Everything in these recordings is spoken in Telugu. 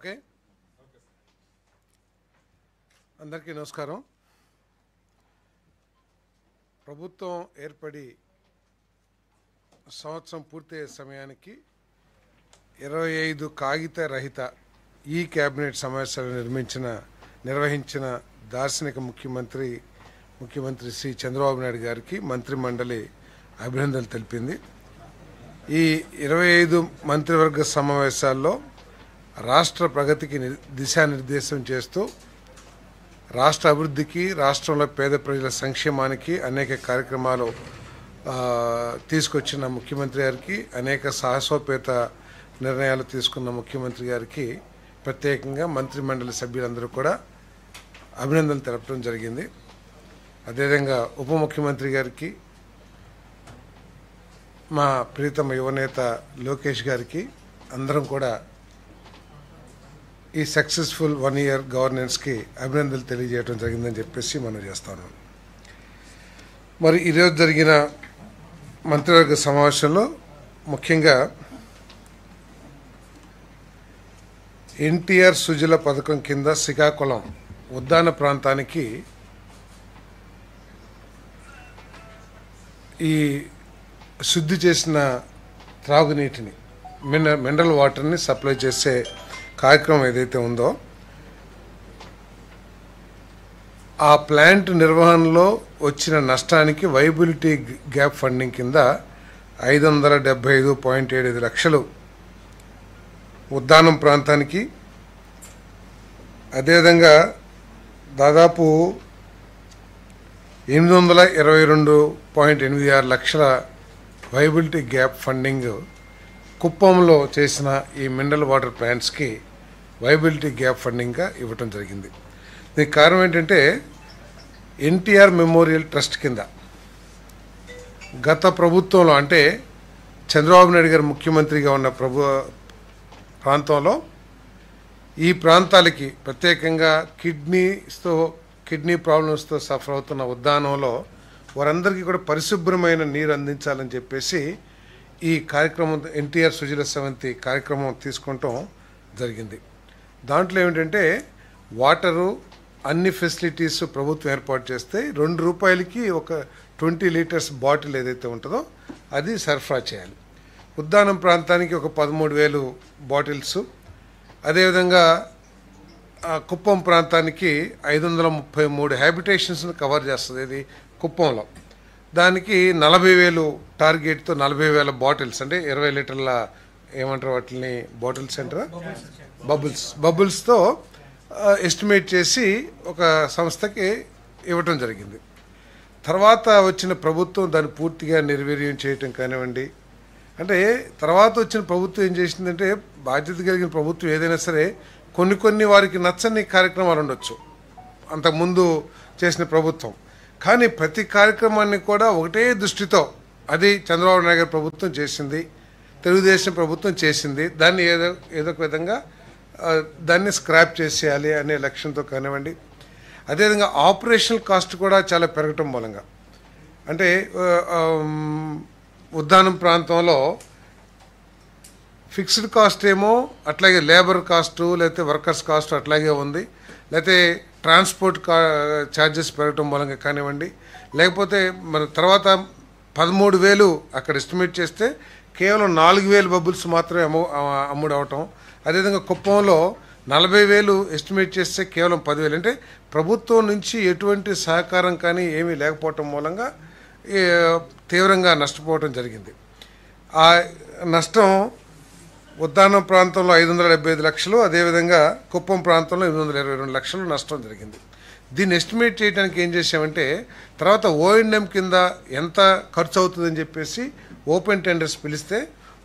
ఓకే, అందరికీ నమస్కారం. ప్రభుత్వం ఏర్పడి సంవత్సరం పూర్తయ్యే సమయానికి 25 కాగిత రహిత ఈ కేబినెట్ సమావేశాలు నిర్వహించిన దార్శనిక ముఖ్యమంత్రి శ్రీ చంద్రబాబు నాయుడు గారికి మంత్రి మండలి అభినందనలు తెలిపింది. ఈ 25 మంత్రివర్గ సమావేశాల్లో రాష్ట్ర ప్రగతికి దిశానిర్దేశం చేస్తూ రాష్ట్ర అభివృద్ధికి, రాష్ట్రంలో పేద ప్రజల సంక్షేమానికి అనేక కార్యక్రమాలు తీసుకొచ్చిన ముఖ్యమంత్రి గారికి, అనేక సాహసోపేత నిర్ణయాలు తీసుకున్న ముఖ్యమంత్రి గారికి ప్రత్యేకంగా మంత్రి మండలి సభ్యులందరూ కూడా అభినందనలు తెలపడం జరిగింది. అదేవిధంగా ఉప ముఖ్యమంత్రి గారికి, మా ప్రీతమ యువనేత లోకేష్ గారికి అందరం కూడా ఈ సక్సెస్ఫుల్ 1 year గవర్నెన్స్కి అభినందనలు తెలియజేయడం జరిగిందని చెప్పేసి మనం చేస్తాను. మరి ఈరోజు జరిగిన మంత్రివర్గ సమావేశంలో ముఖ్యంగా ఎన్టీఆర్ సుజల పథకం కింద శ్రీకాకుళం ఉద్దాన ప్రాంతానికి ఈ శుద్ధి చేసిన త్రాగునీటిని, మినరల్ వాటర్ని సప్లై చేసే కార్యక్రమం ఏదైతే ఉందో ఆ ప్లాంట్ నిర్వహణలో వచ్చిన నష్టానికి వైబిలిటీ గ్యాప్ ఫండింగ్ కింద 575.75 లక్షలు ఉద్దానం ప్రాంతానికి, అదేవిధంగా దాదాపు 822.86 లక్షల వైబిలిటీ గ్యాప్ ఫండింగ్ కుప్పంలో చేసిన ఈ మినరల్ వాటర్ ప్లాంట్స్కి వైబిలిటీ గ్యాప్ ఫండింగ్గా ఇవ్వటం జరిగింది. దీనికి కారణం ఏంటంటే ఎన్టీఆర్ మెమోరియల్ ట్రస్ట్ కింద గత ప్రభుత్వంలో, అంటే చంద్రబాబు నాయుడు గారు ముఖ్యమంత్రిగా ఉన్న ప్రాంతంలో ఈ ప్రాంతాలకి ప్రత్యేకంగా కిడ్నీ ప్రాబ్లమ్స్తో సఫర్ అవుతున్న ఉద్దానంలో వారందరికీ కూడా పరిశుభ్రమైన నీరు అందించాలని చెప్పేసి ఈ కార్యక్రమం ఎన్టీఆర్ సుజల సెవంతి కార్యక్రమం తీసుకుంటాం జరిగింది. దాంట్లో ఏమిటంటే వాటరు అన్ని ఫెసిలిటీస్ ప్రభుత్వం ఏర్పాటు చేస్తే ₹2కి ఒక 20 లీటర్స్ బాటిల్ ఏదైతే ఉంటుందో అది సరఫరా చేయాలి. ఉద్దానం ప్రాంతానికి ఒక 13,000 బాటిల్స్, అదేవిధంగా కుప్పం ప్రాంతానికి 533 హ్యాబిటేషన్స్ని కవర్ చేస్తుంది. ఇది కుప్పంలో దానికి 40,000 టార్గెట్తో 40,000 బాటిల్స్, అంటే 20 లీటర్ల ఏమంటారు వాటిని, బాటిల్స్ అంటారా, బబుల్స్తో ఎస్టిమేట్ చేసి ఒక సంస్థకి ఇవ్వటం జరిగింది. తర్వాత వచ్చిన ప్రభుత్వం దాన్ని పూర్తిగా నిర్వీర్యం చేయటం కానివ్వండి, అంటే తర్వాత వచ్చిన ప్రభుత్వం ఏం చేసిందంటే, బాధ్యత కలిగిన ప్రభుత్వం ఏదైనా సరే కొన్ని వారికి నచ్చని కార్యక్రమాలు ఉండొచ్చు అంతకుముందు చేసిన ప్రభుత్వం, కానీ ప్రతి కార్యక్రమాన్ని కూడా ఒకటే దృష్టితో, అది చంద్రబాబు నాయుడు గారి ప్రభుత్వం చేసింది, తెలుగుదేశం ప్రభుత్వం చేసింది, దాన్ని ఏదో ఒక విధంగా దాన్ని స్క్రాప్ చేసేయాలి అనే లక్ష్యంతో కానివ్వండి. అదేవిధంగా ఆపరేషనల్ కాస్ట్ కూడా చాలా పెరగటం మూలంగా, అంటే ఉద్దానం ప్రాంతంలో ఫిక్స్డ్ కాస్ట్ ఏమో అట్లాగే లేబర్ కాస్టు, లేకపోతే వర్కర్స్ కాస్ట్ అట్లాగే ఉంది, లేకపోతే ట్రాన్స్పోర్ట్ ఛార్జెస్ పెరగటం మూలంగా కానివ్వండి, లేకపోతే మన తర్వాత 13,000 అక్కడ ఎస్టిమేట్ చేస్తే కేవలం 4,000 బబుల్స్ మాత్రమే అమ్ముడు అవటం. అదేవిధంగా కుప్పంలో 40,000 ఎస్టిమేట్ చేస్తే కేవలం 10,000, అంటే ప్రభుత్వం నుంచి ఎటువంటి సహకారం కానీ ఏమీ లేకపోవటం మూలంగా తీవ్రంగా నష్టపోవటం జరిగింది. ఆ నష్టం ఉద్దానం ప్రాంతంలో 575 లక్షలు, అదేవిధంగా కుప్పం ప్రాంతంలో 822 లక్షలు నష్టం జరిగింది. దీన్ని ఎస్టిమేట్ చేయడానికి ఏం చేసామంటే, తర్వాత O&M కింద ఎంత ఖర్చు అవుతుందని చెప్పేసి ఓపెన్ టెండర్స్ పిలిస్తే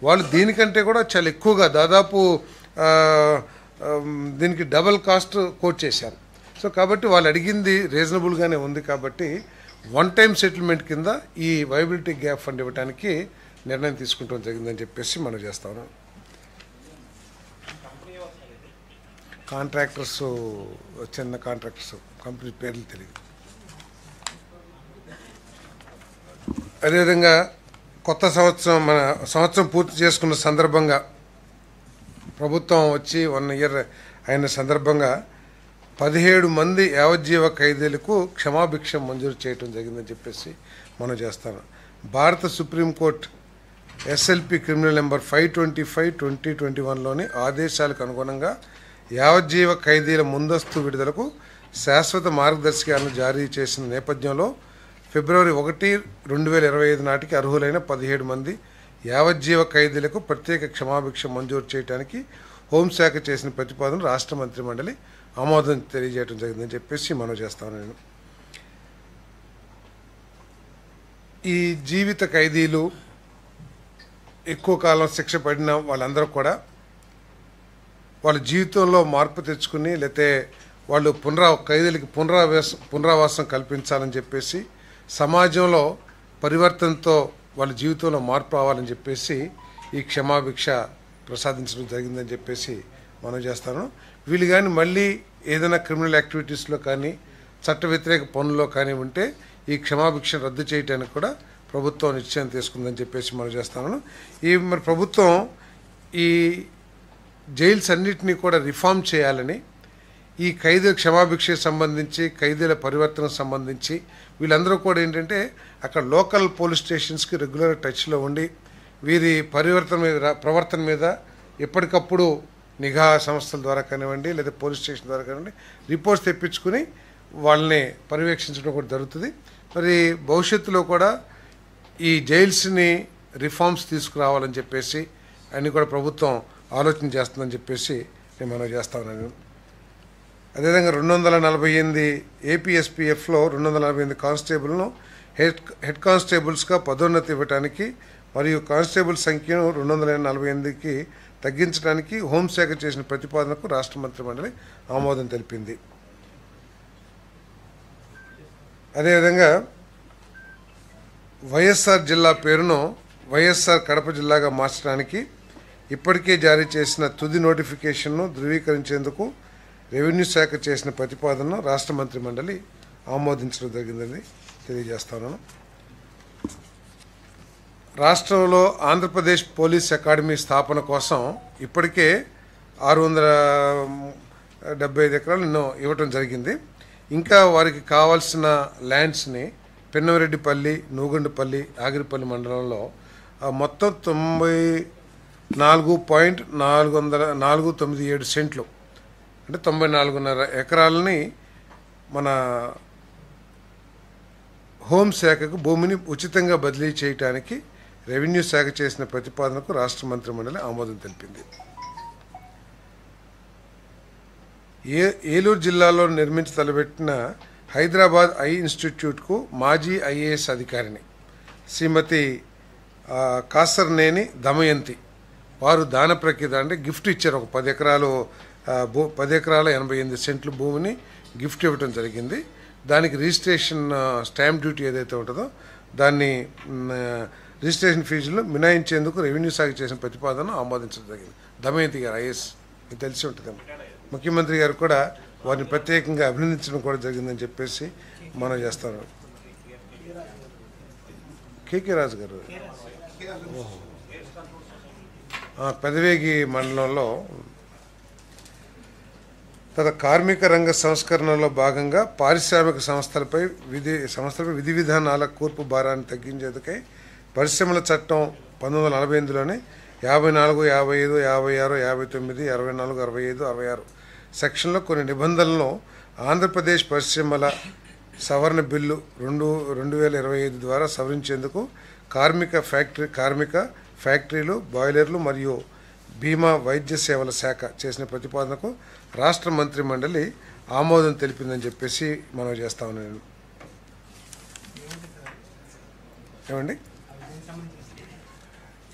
వాళ్ళు దీనికంటే కూడా చాలా ఎక్కువగా, దాదాపు దీనికి డబల్ కాస్ట్ కోట్ చేశారు. సో కాబట్టి వాళ్ళు అడిగింది రీజనబుల్గానే ఉంది, కాబట్టి 1 time సెటిల్మెంట్ కింద ఈ వైబిలిటీ గ్యాప్ ఫండ్ ఇవ్వడానికి నిర్ణయం తీసుకుంటాం జరిగిందని చెప్పేసి మనం చేస్తాను. కాంట్రాక్టర్స్, చిన్న కాంట్రాక్టర్స్, కంపెనీ పేర్లు తెలియదు. అదేవిధంగా కొత్త సంవత్సరం, మన సంవత్సరం పూర్తి చేసుకున్న సందర్భంగా ప్రభుత్వం వచ్చి 1 ఇయర్ అయిన సందర్భంగా 17 మంది యావజ్జీవ ఖైదీలకు క్షమాభిక్ష మంజూరు చేయడం జరిగిందని చెప్పేసి మనం చేస్తాను. భారత సుప్రీంకోర్టు ఎస్ఎల్పి క్రిమినల్ నెంబర్ 525/2021లోని ఆదేశాలకు అనుగుణంగా యావజ్జీవ ఖైదీల ముందస్తు విడుదలకు శాశ్వత మార్గదర్శకాలను జారీ చేసిన నేపథ్యంలో ఫిబ్రవరి 1, 2025 నాటికి అర్హులైన 17 మంది యావజ్జీవ ఖైదీలకు ప్రత్యేక క్షమాభిక్ష మంజూరు చేయడానికి హోంశాఖ చేసిన ప్రతిపాదన రాష్ట్ర మంత్రిమండలి ఆమోదం తెలియజేయడం జరిగిందని చెప్పేసి మనం చేస్తాను. నేను ఈ జీవిత ఖైదీలు ఎక్కువ కాలం శిక్ష పడిన వాళ్ళందరూ కూడా వాళ్ళ జీవితంలో మార్పు తెచ్చుకుని లేతే వాళ్ళు ఖైదీలకి పునరావాసం కల్పించాలని చెప్పేసి సమాజంలో పరివర్తనతో వాళ్ళ జీవితంలో మార్పు రావాలని చెప్పేసి ఈ క్షమాభిక్ష ప్రసాదించడం జరిగిందని చెప్పేసి మనం చేస్తాను. వీళ్ళు కానీ మళ్ళీ ఏదైనా క్రిమినల్ యాక్టివిటీస్లో కానీ చట్ట వ్యతిరేక పనుల్లో కానీ ఉంటే ఈ క్షమాభిక్షను రద్దు చేయడానికి కూడా ప్రభుత్వం నిశ్చయం తీసుకుందని చెప్పేసి మనం చేస్తాను. మరి ప్రభుత్వం ఈ జైల్స్ అన్నిటినీ కూడా రిఫార్మ్ చేయాలని ఈ ఖైదీల క్షమాభిక్షకు సంబంధించి ఖైదీల పరివర్తనకు సంబంధించి వీళ్ళందరూ కూడా ఏంటంటే అక్కడ లోకల్ పోలీస్ స్టేషన్స్కి రెగ్యులర్ టచ్లో ఉండి వీరి ప్రవర్తన మీద ఎప్పటికప్పుడు నిఘా సంస్థల ద్వారా కానివ్వండి లేదా పోలీస్ స్టేషన్ ద్వారా కానివ్వండి రిపోర్ట్స్ తెప్పించుకుని వాళ్ళని పర్యవేక్షించడం కూడా జరుగుతుంది. మరి భవిష్యత్తులో కూడా ఈ జైల్స్ని రిఫార్మ్స్ తీసుకురావాలని చెప్పేసి అన్నీ కూడా ప్రభుత్వం ఆలోచన చేస్తుందని చెప్పేసి నేను మనం చేస్తా ఉన్నాను. అదేవిధంగా 248 ఏపీఎస్పీఎఫ్లో 248 కానిస్టేబుల్ను హెడ్ కానిస్టేబుల్స్గా పదోన్నతి ఇవ్వడానికి మరియు కానిస్టేబుల్ సంఖ్యను 248కి తగ్గించడానికి హోంశాఖ చేసిన ప్రతిపాదనకు రాష్ట్ర మంత్రిమండలి ఆమోదం తెలిపింది. అదేవిధంగా వైఎస్ఆర్ జిల్లా పేరును వైఎస్ఆర్ కడప జిల్లాగా మార్చడానికి ఇప్పటికే జారీ చేసిన తుది నోటిఫికేషన్ను ధృవీకరించేందుకు రెవెన్యూ శాఖ చేసిన ప్రతిపాదనను రాష్ట్ర మంత్రిమండలి ఆమోదించడం జరిగిందని తెలియజేస్తాను. రాష్ట్రంలో ఆంధ్రప్రదేశ్ పోలీస్ అకాడమీ స్థాపన కోసం ఇప్పటికే 675 ఎకరాలు ఇవ్వటం జరిగింది. ఇంకా వారికి కావాల్సిన ల్యాండ్స్ని పెన్నవరెడ్డిపల్లి, నూగండుపల్లి, ఆగిరిపల్లి మండలంలో మొత్తం 94.497 సెంట్లు అంటే 94.5 ఎకరాలని మన హోంశాఖకు భూమిని ఉచితంగా బదిలీ చేయడానికి రెవెన్యూ శాఖ చేసిన ప్రతిపాదనకు రాష్ట్ర మంత్రిమండలి ఆమోదం తెలిపింది. ఏలూరు జిల్లాలో నిర్మించి తలపెట్టిన హైదరాబాద్ ఐ ఇన్స్టిట్యూట్కు మాజీ ఐఏఎస్ అధికారిని శ్రీమతి కాసర్నేని దమయంతి వారు దాన ప్రక్రియ అంటే గిఫ్ట్ ఇచ్చారు. ఒక 10 ఎకరాల 88 సెంట్లు భూమిని గిఫ్ట్ ఇవ్వడం జరిగింది. దానికి రిజిస్ట్రేషన్ స్టాంప్ డ్యూటీ ఏదైతే ఉంటుందో దాన్ని రిజిస్ట్రేషన్ ఫీజులు మినాయించేందుకు రెవెన్యూ శాఖ చేసిన ప్రతిపాదన ఆమోదించడం జరిగింది. దమయంతి గారు ఐఏఎస్ మీకు తెలిసి ఉంటుంది. ముఖ్యమంత్రి గారు కూడా వారిని ప్రత్యేకంగా అభినందించడం కూడా జరిగిందని చెప్పేసి మనం చేస్తాను. కేకే రాజు గారు పెదవేగి మండలంలో కార్మిక రంగ సంస్కరణలో భాగంగా పారిశ్రామిక సంస్థలపై విధి విధానాల కూర్పు భారాన్ని తగ్గించేందుకై పరిశ్రమల చట్టం 1948లోని 54, 55, 56, 59, 64, 65, 66 సెక్షన్లో కొన్ని నిబంధనలను ఆంధ్రప్రదేశ్ పరిశ్రమల సవరణ బిల్లు 2025 ద్వారా సవరించేందుకు కార్మిక ఫ్యాక్టరీలు, బాయిలర్లు మరియు బీమా వైద్య సేవల శాఖ చేసిన ప్రతిపాదనకు రాష్ట్ర మంత్రి మండలి ఆమోదం తెలిపిందని చెప్పేసి మనం చేస్తా ఉన్నాను. ఏమండి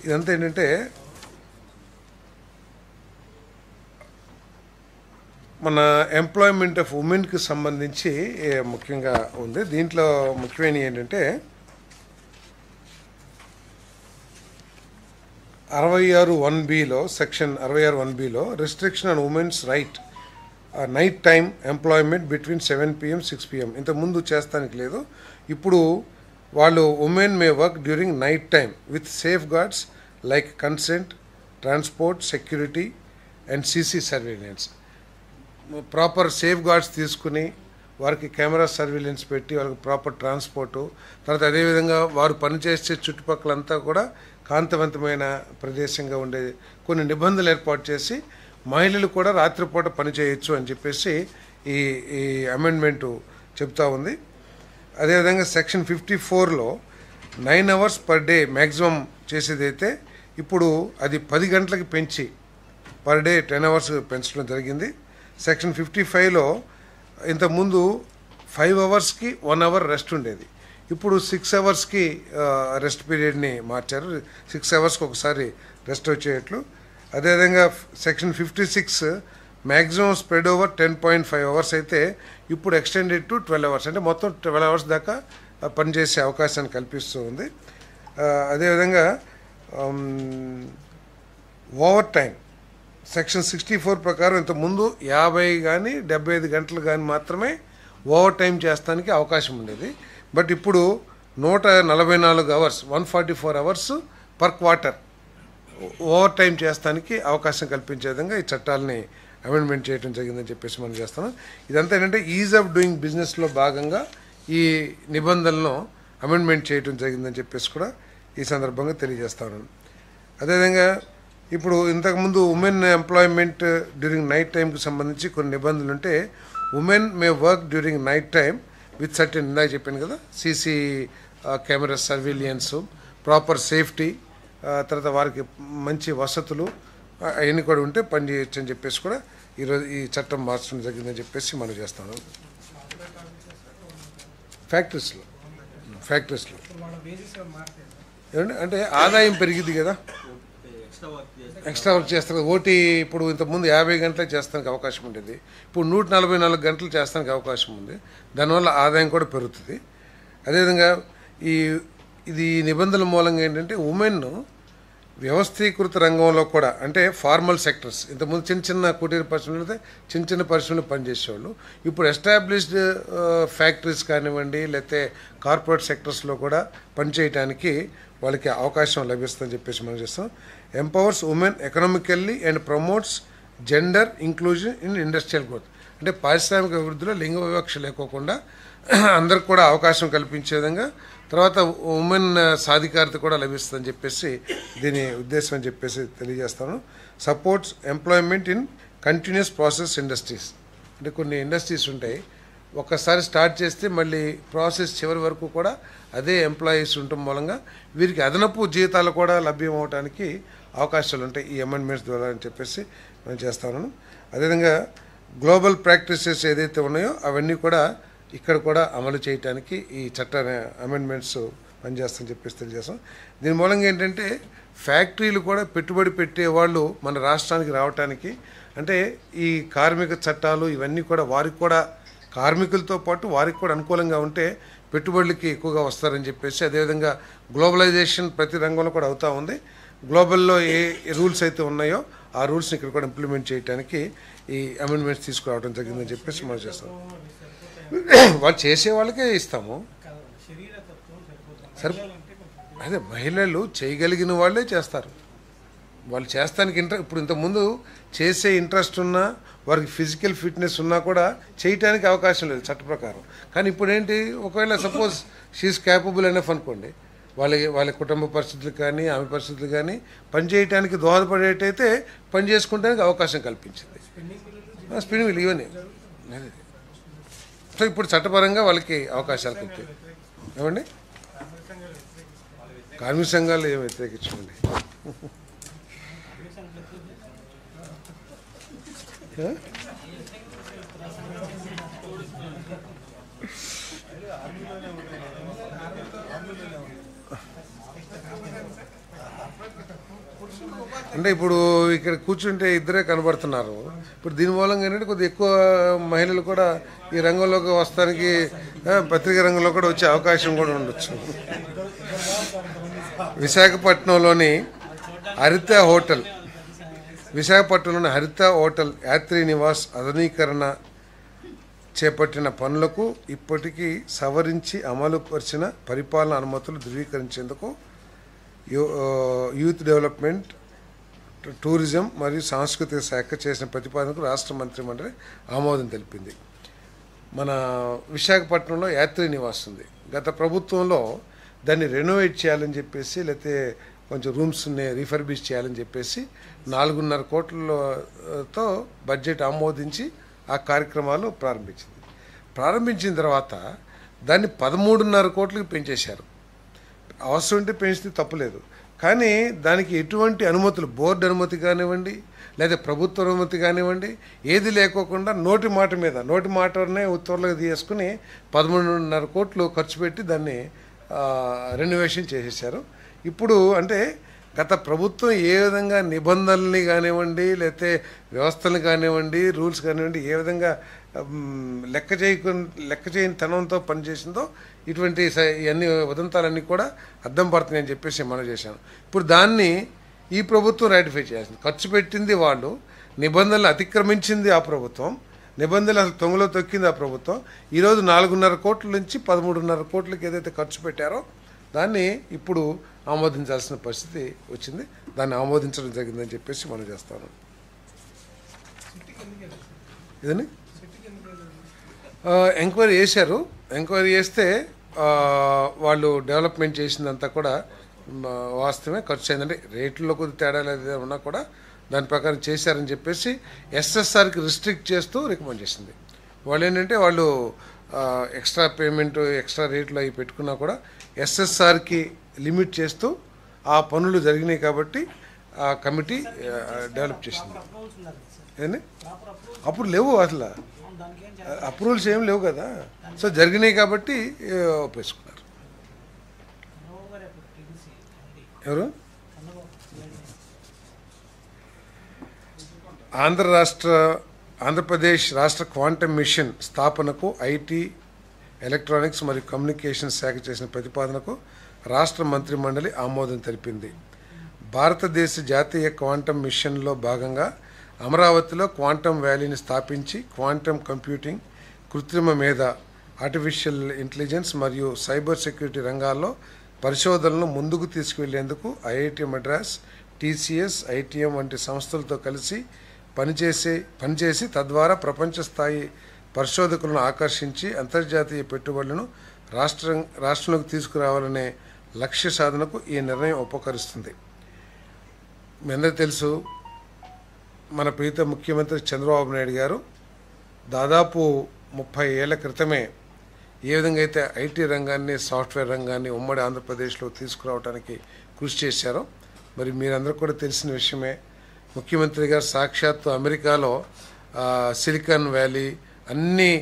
ఇదంతా ఏంటంటే మన ఎంప్లాయ్మెంట్ ఆఫ్ ఉమెన్కి సంబంధించి ముఖ్యంగా ఉంది. దీంట్లో ముఖ్యమైన ఏంటంటే 66(1)(b)లో సెక్షన్ 66(1)(b)లో restriction on women's right night time employment between 7 PM 6 PM ఇంతకుముందు చేస్తానికి లేదు. ఇప్పుడు వాళ్ళు women may work during night time with safeguards like consent, transport, security and CC surveillance. Proper safeguards తీసుకుని వారికి కెమెరా సర్వేలెన్స్ పెట్టి వాళ్ళకి ప్రాపర్ ట్రాన్స్పోర్టు, తర్వాత అదేవిధంగా వారు పనిచేసే చుట్టుపక్కలంతా కూడా కాంతివంతమైన ప్రదేశంగా ఉండే కొన్ని నిబంధనలు ఏర్పాటు చేసి మహిళలు కూడా రాత్రిపూట పని చేయొచ్చు అని చెప్పేసి ఈ ఈ అమెండ్మెంటు చెప్తా ఉంది. అదేవిధంగా సెక్షన్ 54లో 9 hours పర్ డే మ్యాక్సిమం చేసేదైతే ఇప్పుడు అది 10 గంటలకి పెంచి పర్ డే 10 hours పెంచడం జరిగింది. సెక్షన్ 55లో ఇంతకుముందు 5 hours-కి 1 hour రెస్ట్ ఉండేది, ఇప్పుడు 6 hours-కి రెస్ట్ పీరియడ్ని మార్చారు. 6 hours-కి ఒకసారి రెస్ట్ వచ్చేట్లు. అదేవిధంగా section 56 maximum spread over 10.5 hours అయితే ఇప్పుడు ఎక్స్టెండెడ్ టు 12 hours, అంటే మొత్తం 12 hours దాకా పనిచేసే అవకాశాన్ని కల్పిస్తూ ఉంది. అదేవిధంగా ఓవర్ టైం సెక్షన్ 64 ప్రకారం ఇంతకుముందు 50 కానీ 75 గంటలు కానీ మాత్రమే ఓవర్ టైం చేస్తానికి అవకాశం ఉండేది. బట్ ఇప్పుడు 144 hours 144 hours per quarter over time చేస్తానికి అవకాశం కల్పించే విధంగా ఈ చట్టాలని అమెండ్మెంట్ చేయడం జరిగిందని చెప్పేసి మనం చేస్తున్నాం. ఇదంతా ఏంటంటే ఈజ్ ఆఫ్ డూయింగ్ బిజినెస్లో భాగంగా ఈ నిబంధనలను అమెండ్మెంట్ చేయడం జరిగిందని చెప్పేసి కూడా ఈ సందర్భంగా తెలియజేస్తా ఉన్నాను. అదేవిధంగా ఇప్పుడు ఇంతకుముందు ఉమెన్ ఎంప్లాయ్మెంట్ డ్యూరింగ్ నైట్ టైంకి సంబంధించి కొన్ని నిబంధనలు ఉంటే, women may work during night time with certain, ఇందాక చెప్పాను కదా, సీసీ కెమెరా సర్వేలియన్స్, ప్రాపర్ సేఫ్టీ, తర్వాత వారికి మంచి వసతులు అవన్నీ కూడా ఉంటే పని చేయొచ్చు అని చెప్పేసి కూడా ఈరోజు ఈ చట్టం మార్చడం జరిగిందని చెప్పేసి మనం చేస్తాను. ఫ్యాక్టరీస్లో ఏమంటే అంటే ఆదాయం పెరిగింది కదా, ఎక్స్ట్రా వర్క్ చేస్తారు. ఓటీ ఇప్పుడు ఇంతకుముందు 50 గంటలే చేస్తానికి అవకాశం ఉండేది, ఇప్పుడు 144 గంటలు చేస్తానికి అవకాశం ఉంది. దానివల్ల ఆదాయం కూడా పెరుగుతుంది. అదేవిధంగా ఇది నిబంధనల మూలంగా ఏంటంటే ఉమెన్ వ్యవస్థీకృత రంగంలో కూడా, అంటే ఫార్మల్ సెక్టర్స్, ఇంతకుముందు చిన్న కుటీర పరిశ్రమలు అయితే చిన్న పరిశ్రమలు పనిచేసేవాళ్ళు, ఇప్పుడు ఎస్టాబ్లిష్డ్ ఫ్యాక్టరీస్ కానివ్వండి లేకపోతే కార్పొరేట్ సెక్టర్స్లో కూడా పనిచేయడానికి వాళ్ళకి అవకాశం లభిస్తుందని చెప్పేసి మనం చేస్తాం. Empowers women economically and promotes gender inclusion in industrial growth, అంటే పారిశ్రామిక అభివృద్ధిలో లింగ వివక్ష లేకోకుండా అందరికి కూడా అవకాశం కల్పించే విధంగా, తర్వాత ఉమెన్ సాధికారత కూడా లభిస్తుందని చెప్పేసి దీని ఉద్దేశం అని చెప్పేసి తెలియజేస్తాను. Supports employment in continuous process industries, అంటే కొన్ని ఇండస్ట్రీస్ ఉంటాయి, ఒక్కసారి స్టార్ట్ చేస్తే మళ్ళీ ప్రాసెస్ చివరి వరకు కూడా అదే ఎంప్లాయీస్ ఉండటం మూలంగా వీరికి అదనపు జీతాలు కూడా లభ్యం అవడానికి అవకాశాలు ఉంటాయి ఈ అమెండ్మెంట్స్ ద్వారా అని చెప్పేసి నేను చేస్తాను. అదేవిధంగా గ్లోబల్ ప్రాక్టీసెస్ ఏదైతే ఉన్నాయో అవన్నీ కూడా ఇక్కడ కూడా అమలు చేయడానికి ఈ చట్ట అమెండ్మెంట్స్ పనిచేస్తామని చెప్పేసి తెలియజేస్తాం. దీని మూలంగా ఏంటంటే ఫ్యాక్టరీలు కూడా పెట్టుబడి పెట్టేవాళ్ళు మన రాష్ట్రానికి రావడానికి, అంటే ఈ కార్మిక చట్టాలు ఇవన్నీ కూడా వారికి కూడా కార్మికులతో పాటు వారికి కూడా అనుకూలంగా ఉంటే పెట్టుబడులకి ఎక్కువగా వస్తారని చెప్పేసి, అదేవిధంగా గ్లోబలైజేషన్ ప్రతి రంగంలో కూడా అవుతూ ఉంది. గ్లోబల్లో ఏ రూల్స్ అయితే ఉన్నాయో ఆ రూల్స్ని ఇక్కడ కూడా ఇంప్లిమెంట్ చేయడానికి ఈ అమెండ్మెంట్స్ తీసుకురావడం జరిగిందని చెప్పేసి మనం చేస్తాం. వాళ్ళు చేసే వాళ్ళకే ఇస్తాము. సరే, అదే మహిళలు చేయగలిగిన వాళ్ళే చేస్తారు. వాళ్ళు చేస్తానికి ఇప్పుడు ఇంతకుముందు చేసే ఇంట్రెస్ట్ ఉన్నా వారికి ఫిజికల్ ఫిట్నెస్ ఉన్నా కూడా చేయటానికి అవకాశం లేదు చట్ట ప్రకారం. కానీ ఇప్పుడు ఏంటి, ఒకవేళ సపోజ్ షీఈస్ క్యాపబుల్ ఎనఫ్ అనుకోండి, వాళ్ళ కుటుంబ పరిస్థితులు కానీ ఆమె పరిస్థితులు కానీ పని చేయడానికి దోహదపడేటైతే పని చేసుకుంటానికి అవకాశం కల్పించింది. స్పిన్నింగ్ వీల్ ఇవన్నీ సో ఇప్పుడు చట్టపరంగా వాళ్ళకి అవకాశాలు కల్పి ఏమండి, కార్మిక సంఘాలు ఏమి వ్యతిరేకించండి. అంటే ఇప్పుడు ఇక్కడ కూర్చుంటే ఇద్దరే కనబడుతున్నారు. ఇప్పుడు దీని మూలంగా ఏంటంటే కొద్దిగా ఎక్కువ మహిళలు కూడా ఈ రంగంలోకి వస్తానికి, పత్రికా రంగంలో కూడా వచ్చే అవకాశం కూడా ఉండొచ్చు. విశాఖపట్నంలోని హరిత హోటల్ యాత్రి నివాస్ ఆధునీకరణ చేపట్టిన పనులకు ఇప్పటికీ సవరించి అమలు పరిచిన పరిపాలన అనుమతులు ధృవీకరించేందుకు యూత్ డెవలప్మెంట్ టూరిజం మరియు సాంస్కృతిక శాఖ చేసిన ప్రతిపాదనకు రాష్ట్ర మంత్రిమండలి ఆమోదం తెలిపింది. మన విశాఖపట్నంలో యాత్రి నివాస్ ఉంది. గత ప్రభుత్వంలో దాన్ని రెనోవేట్ చేయాలని చెప్పేసి, లేకపోతే కొంచెం రూమ్స్ని రీఫర్బిష్ చేయాలని చెప్పేసి 4.5 కోట్లతో బడ్జెట్ ఆమోదించి ఆ కార్యక్రమాలు ప్రారంభించిన తర్వాత దాన్ని 13.5 కోట్లకి పెంచేశారు. అవసరం ఉంటే పెంచితే తప్పులేదు, కానీ దానికి ఎటువంటి అనుమతులు, బోర్డు అనుమతి కానివ్వండి లేదా ప్రభుత్వ అనుమతి కానివ్వండి, ఏది లేకోకుండా నోటి మాటనే ఉత్తర్వులకు తీసుకుని 13.5 కోట్లు ఖర్చు పెట్టి దాన్ని రెనోవేషన్ చేసేసారు. ఇప్పుడు అంటే గత ప్రభుత్వం ఏ విధంగా నిబంధనల్ని కానివ్వండి, లేకపోతే వ్యవస్థలు కానివ్వండి, రూల్స్ కానివ్వండి, ఏ విధంగా లెక్క చేయని తనంతో పనిచేసిందో ఇటువంటి ఇవన్నీ ఉదంతాలన్నీ కూడా అద్దం పడుతున్నాయని చెప్పేసి మనం చేశాను. ఇప్పుడు దాన్ని ఈ ప్రభుత్వం రాటిఫై చేసింది. ఖర్చు పెట్టింది వాళ్ళు, నిబంధనలు అతిక్రమించింది ఆ ప్రభుత్వం, నిబంధనలు అసలు తొంగలో తొక్కింది ఆ ప్రభుత్వం. ఈరోజు 4.5 కోట్ల నుంచి 13.5 కోట్లకి ఏదైతే ఖర్చు పెట్టారో దాన్ని ఇప్పుడు ఆమోదించాల్సిన పరిస్థితి వచ్చింది. దాన్ని ఆమోదించడం జరిగిందని చెప్పేసి మనం చేస్తాను. ఇదని ఎంక్వైరీ చేశారు. ఎంక్వైరీ చేస్తే వాళ్ళు డెవలప్మెంట్ చేసిందంతా కూడా వాస్తవమే, ఖర్చు అయిందంటే రేట్లలో కొద్ది తేడా లేదా ఉన్నా కూడా దాని ప్రకారం చేశారని చెప్పేసి ఎస్ఎస్ఆర్కి రిస్ట్రిక్ట్ చేస్తూ రికమెండ్ చేసింది. వాళ్ళు ఏంటంటే వాళ్ళు ఎక్స్ట్రా పేమెంట్, ఎక్స్ట్రా రేట్లు అవి పెట్టుకున్నా కూడా ఎస్ఎస్ఆర్కి లిమిట్ చేస్తూ ఆ పనులు జరిగినాయి కాబట్టి ఆ కమిటీ డెవలప్ చేసింది. ఏంటి అప్పుడు లేవు, అసలు అప్రూవల్స్ ఏం లేవు కదా. సో జరిగినాయి కాబట్టి ఒప్పేసుకున్నారు. ఎవరు? ఆంధ్రప్రదేశ్ రాష్ట్ర క్వాంటమ్ మిషన్ స్థాపనకు ఐటీ, ఎలక్ట్రానిక్స్ మరియు కమ్యూనికేషన్ శాఖ చేసిన ప్రతిపాదనకు రాష్ట్ర మంత్రిమండలి ఆమోదం తెలిపింది. భారతదేశ జాతీయ క్వాంటమ్ మిషన్లో భాగంగా అమరావతిలో క్వాంటమ్ వ్యాలీని స్థాపించి క్వాంటమ్ కంప్యూటింగ్, కృత్రిమ మేధ, ఆర్టిఫిషియల్ ఇంటెలిజెన్స్ మరియు సైబర్ సెక్యూరిటీ రంగాల్లో పరిశోధనలను ముందుకు తీసుకువెళ్లేందుకు ఐఐటి మద్రాస్, టీసీఎస్, ఐటీఎం వంటి సంస్థలతో కలిసి పనిచేసి తద్వారా ప్రపంచ స్థాయి పరిశోధకులను ఆకర్షించి అంతర్జాతీయ పెట్టుబడులను రాష్ట్రంలోకి తీసుకురావాలనే లక్ష్య సాధనకు ఈ నిర్ణయం ఉపకరిస్తుంది. మీ అందరికీ తెలుసు, మన ప్రీత ముఖ్యమంత్రి చంద్రబాబు నాయుడు గారు దాదాపు 30 ఏళ్ల క్రితమే ఏ విధంగా అయితే ఐటీ రంగాన్ని, సాఫ్ట్వేర్ రంగాన్ని ఉమ్మడి ఆంధ్రప్రదేశ్లో తీసుకురావడానికి కృషి చేశారో మరి మీరందరూ కూడా తెలిసిన విషయమే. ముఖ్యమంత్రి గారు సాక్షాత్తు అమెరికాలో సిలికాన్ వ్యాలీ అన్ని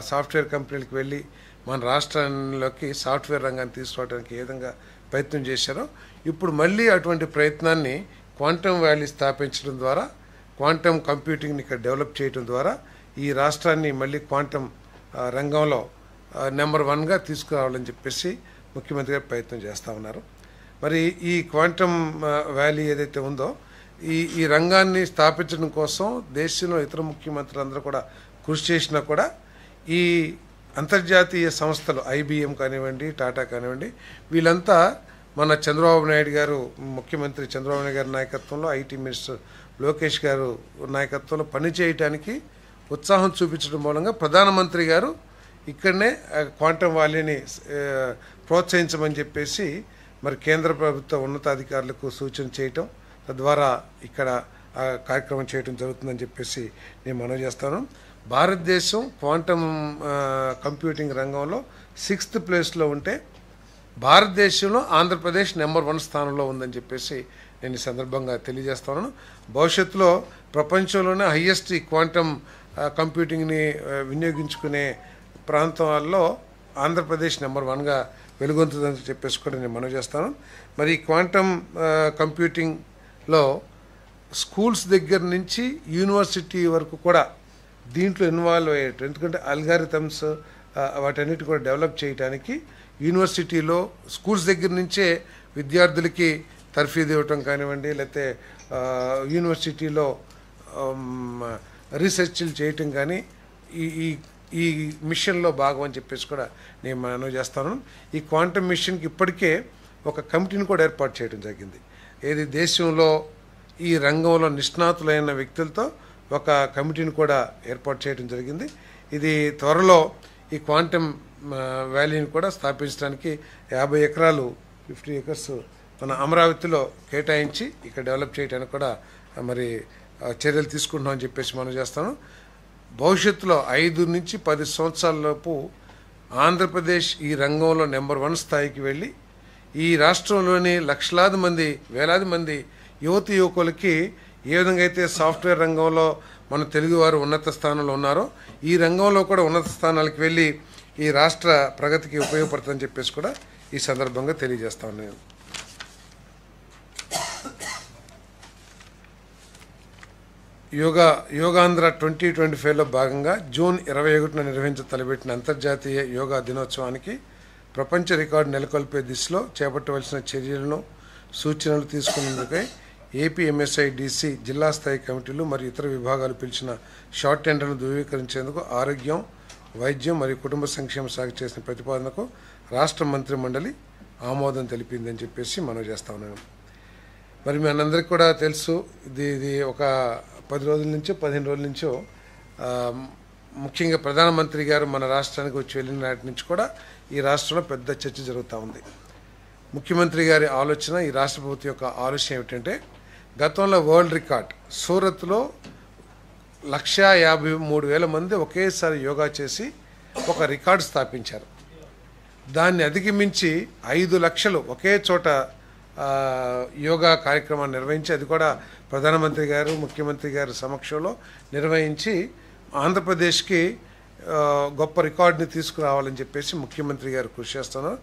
సాఫ్ట్వేర్ కంపెనీలకు వెళ్ళి మన రాష్ట్రంలోకి సాఫ్ట్వేర్ రంగాన్ని తీసుకురావడానికి ఏ విధంగా ప్రయత్నం చేశారో ఇప్పుడు మళ్ళీ అటువంటి ప్రయత్నాన్ని క్వాంటమ్ వ్యాలీ స్థాపించడం ద్వారా, క్వాంటమ్ కంప్యూటింగ్ని ఇక్కడ డెవలప్ చేయడం ద్వారా ఈ రాష్ట్రాన్ని మళ్ళీ క్వాంటమ్ రంగంలో నెంబర్ 1గా తీసుకురావాలని చెప్పేసి ముఖ్యమంత్రి గారు ప్రయత్నం చేస్తూ ఉన్నారు. మరి ఈ క్వాంటమ్ వ్యాలీ ఏదైతే ఉందో ఈ రంగాన్ని స్థాపించడం కోసం దేశంలో ఇతర ముఖ్యమంత్రులు అందరూ కూడా కృషి చేసినా కూడా ఈ అంతర్జాతీయ సంస్థలు ఐబిఎం కానివ్వండి, టాటా కానివ్వండి, వీళ్ళంతా మన చంద్రబాబు నాయుడు గారు, ముఖ్యమంత్రి చంద్రబాబు నాయుడు గారి నాయకత్వంలో, ఐటీ మినిస్టర్ లోకేష్ గారు నాయకత్వంలో పనిచేయటానికి ఉత్సాహం చూపించడం మూలంగా ప్రధానమంత్రి గారు ఇక్కడనే క్వాంటమ్ వ్యాలీని ప్రోత్సహించమని చెప్పేసి మరి కేంద్ర ప్రభుత్వ ఉన్నతాధికారులకు సూచన చేయటం, తద్వారా ఇక్కడ ఆ కార్యక్రమం చేయడం జరుగుతుందని చెప్పేసి నేను మనవి చేస్తాను. భారతదేశం క్వాంటమ్ కంప్యూటింగ్ రంగంలో 6th ప్లేస్లో ఉంటే భారతదేశంలో ఆంధ్రప్రదేశ్ నెంబర్ 1 స్థానంలో ఉందని చెప్పేసి నేను ఈ సందర్భంగా తెలియజేస్తున్నాను. భవిష్యత్తులో ప్రపంచంలోనే హయ్యెస్ట్ ఈ క్వాంటమ్ కంప్యూటింగ్ని వినియోగించుకునే ప్రాంతాల్లో ఆంధ్రప్రదేశ్ నెంబర్ 1గా వెలుగొందుతుందని చెప్పేసి కూడా నేను మనవి చేస్తాను. మరి క్వాంటమ్ కంప్యూటింగ్లో స్కూల్స్ దగ్గర నుంచి యూనివర్సిటీ వరకు కూడా దీంట్లో ఇన్వాల్వ్ అయ్యేట్టు, ఎందుకంటే అల్గారిథమ్స్ వాటన్నిటి కూడా డెవలప్ చేయడానికి యూనివర్సిటీలో స్కూల్స్ దగ్గర నుంచే విద్యార్థులకి తర్ఫీదు ఇవ్వటం కానివ్వండి, లేకపోతే యూనివర్సిటీలో రీసెర్చ్లు చేయటం కానీ ఈ మిషన్లో భాగం అని చెప్పేసి కూడా నేను మనవి చేస్తాను. ఈ క్వాంటమ్ మిషన్కి ఇప్పటికే ఒక కమిటీని కూడా ఏర్పాటు చేయడం జరిగింది. ఏది దేశంలో ఈ రంగంలో నిష్ణాతులైన వ్యక్తులతో ఒక కమిటీని కూడా ఏర్పాటు చేయడం జరిగింది. ఇది త్వరలో ఈ క్వాంటమ్ వ్యాలీని కూడా స్థాపించడానికి 50 ఎకరాలు 50 ఏకర్స్ మన అమరావతిలో కేటాయించి ఇక్కడ డెవలప్ చేయడానికి కూడా మరి చర్యలు తీసుకుంటున్నామని చెప్పేసి మనం చేస్తాను. భవిష్యత్తులో 5 నుంచి 10 సంవత్సరాలలోపు ఆంధ్రప్రదేశ్ ఈ రంగంలో నెంబర్ 1 స్థాయికి వెళ్ళి ఈ రాష్ట్రంలోని లక్షలాది మంది వేలాది మంది యువకులకి ఏ విధంగా అయితే సాఫ్ట్వేర్ రంగంలో మన తెలుగువారు ఉన్నత స్థానంలో ఉన్నారో ఈ రంగంలో కూడా ఉన్నత స్థానాలకు వెళ్ళి ఈ రాష్ట్ర ప్రగతికి ఉపయోగపడుతుందని చెప్పేసి కూడా ఈ సందర్భంగా తెలియజేస్తాను నేను. యోగాంధ్ర 2025లో భాగంగా జూన్ 21న తలపెట్టిన అంతర్జాతీయ యోగా దినోత్సవానికి ప్రపంచ రికార్డు నెలకొల్పే దిశలో చేపట్టవలసిన చర్యలను సూచనలు తీసుకునేందుకై ఏపీఎంఎస్ఐడిసి జిల్లా స్థాయి కమిటీలు మరియు ఇతర విభాగాలు పిలిచిన షార్ట్ టెండర్ను ధృవీకరించేందుకు ఆరోగ్యం, వైద్యం మరియు కుటుంబ సంక్షేమ శాఖ చేసిన ప్రతిపాదనకు రాష్ట్ర మంత్రి మండలి ఆమోదం తెలిపిందని చెప్పేసి మనం చేస్తా ఉన్నాను. మరి మీ అందరికీ కూడా తెలుసు, ఇది ఒక 10 రోజుల నుంచో 15 రోజుల నుంచో ముఖ్యంగా ప్రధానమంత్రి గారు మన రాష్ట్రానికి వచ్చి వెళ్ళిన నాటి నుంచి కూడా ఈ రాష్ట్రంలో పెద్ద చర్చ జరుగుతూ ఉంది. ముఖ్యమంత్రి గారి ఆలోచన, ఈ రాష్ట్ర ప్రభుత్వం యొక్క ఆలోచన ఏమిటంటే గతంలో వరల్డ్ రికార్డ్ సూరత్లో 153,000 మంది ఒకేసారి యోగా చేసి ఒక రికార్డు స్థాపించారు. దాన్ని అధిగమించి 5 లక్షలు ఒకే చోట యోగా కార్యక్రమాన్ని నిర్వహించి అది కూడా ప్రధానమంత్రి గారు ముఖ్యమంత్రి గారి సమక్షంలో నిర్వహించి ఆంధ్రప్రదేశ్కి గొప్ప రికార్డుని తీసుకురావాలని చెప్పేసి ముఖ్యమంత్రి గారు కృషి చేస్తున్నారు.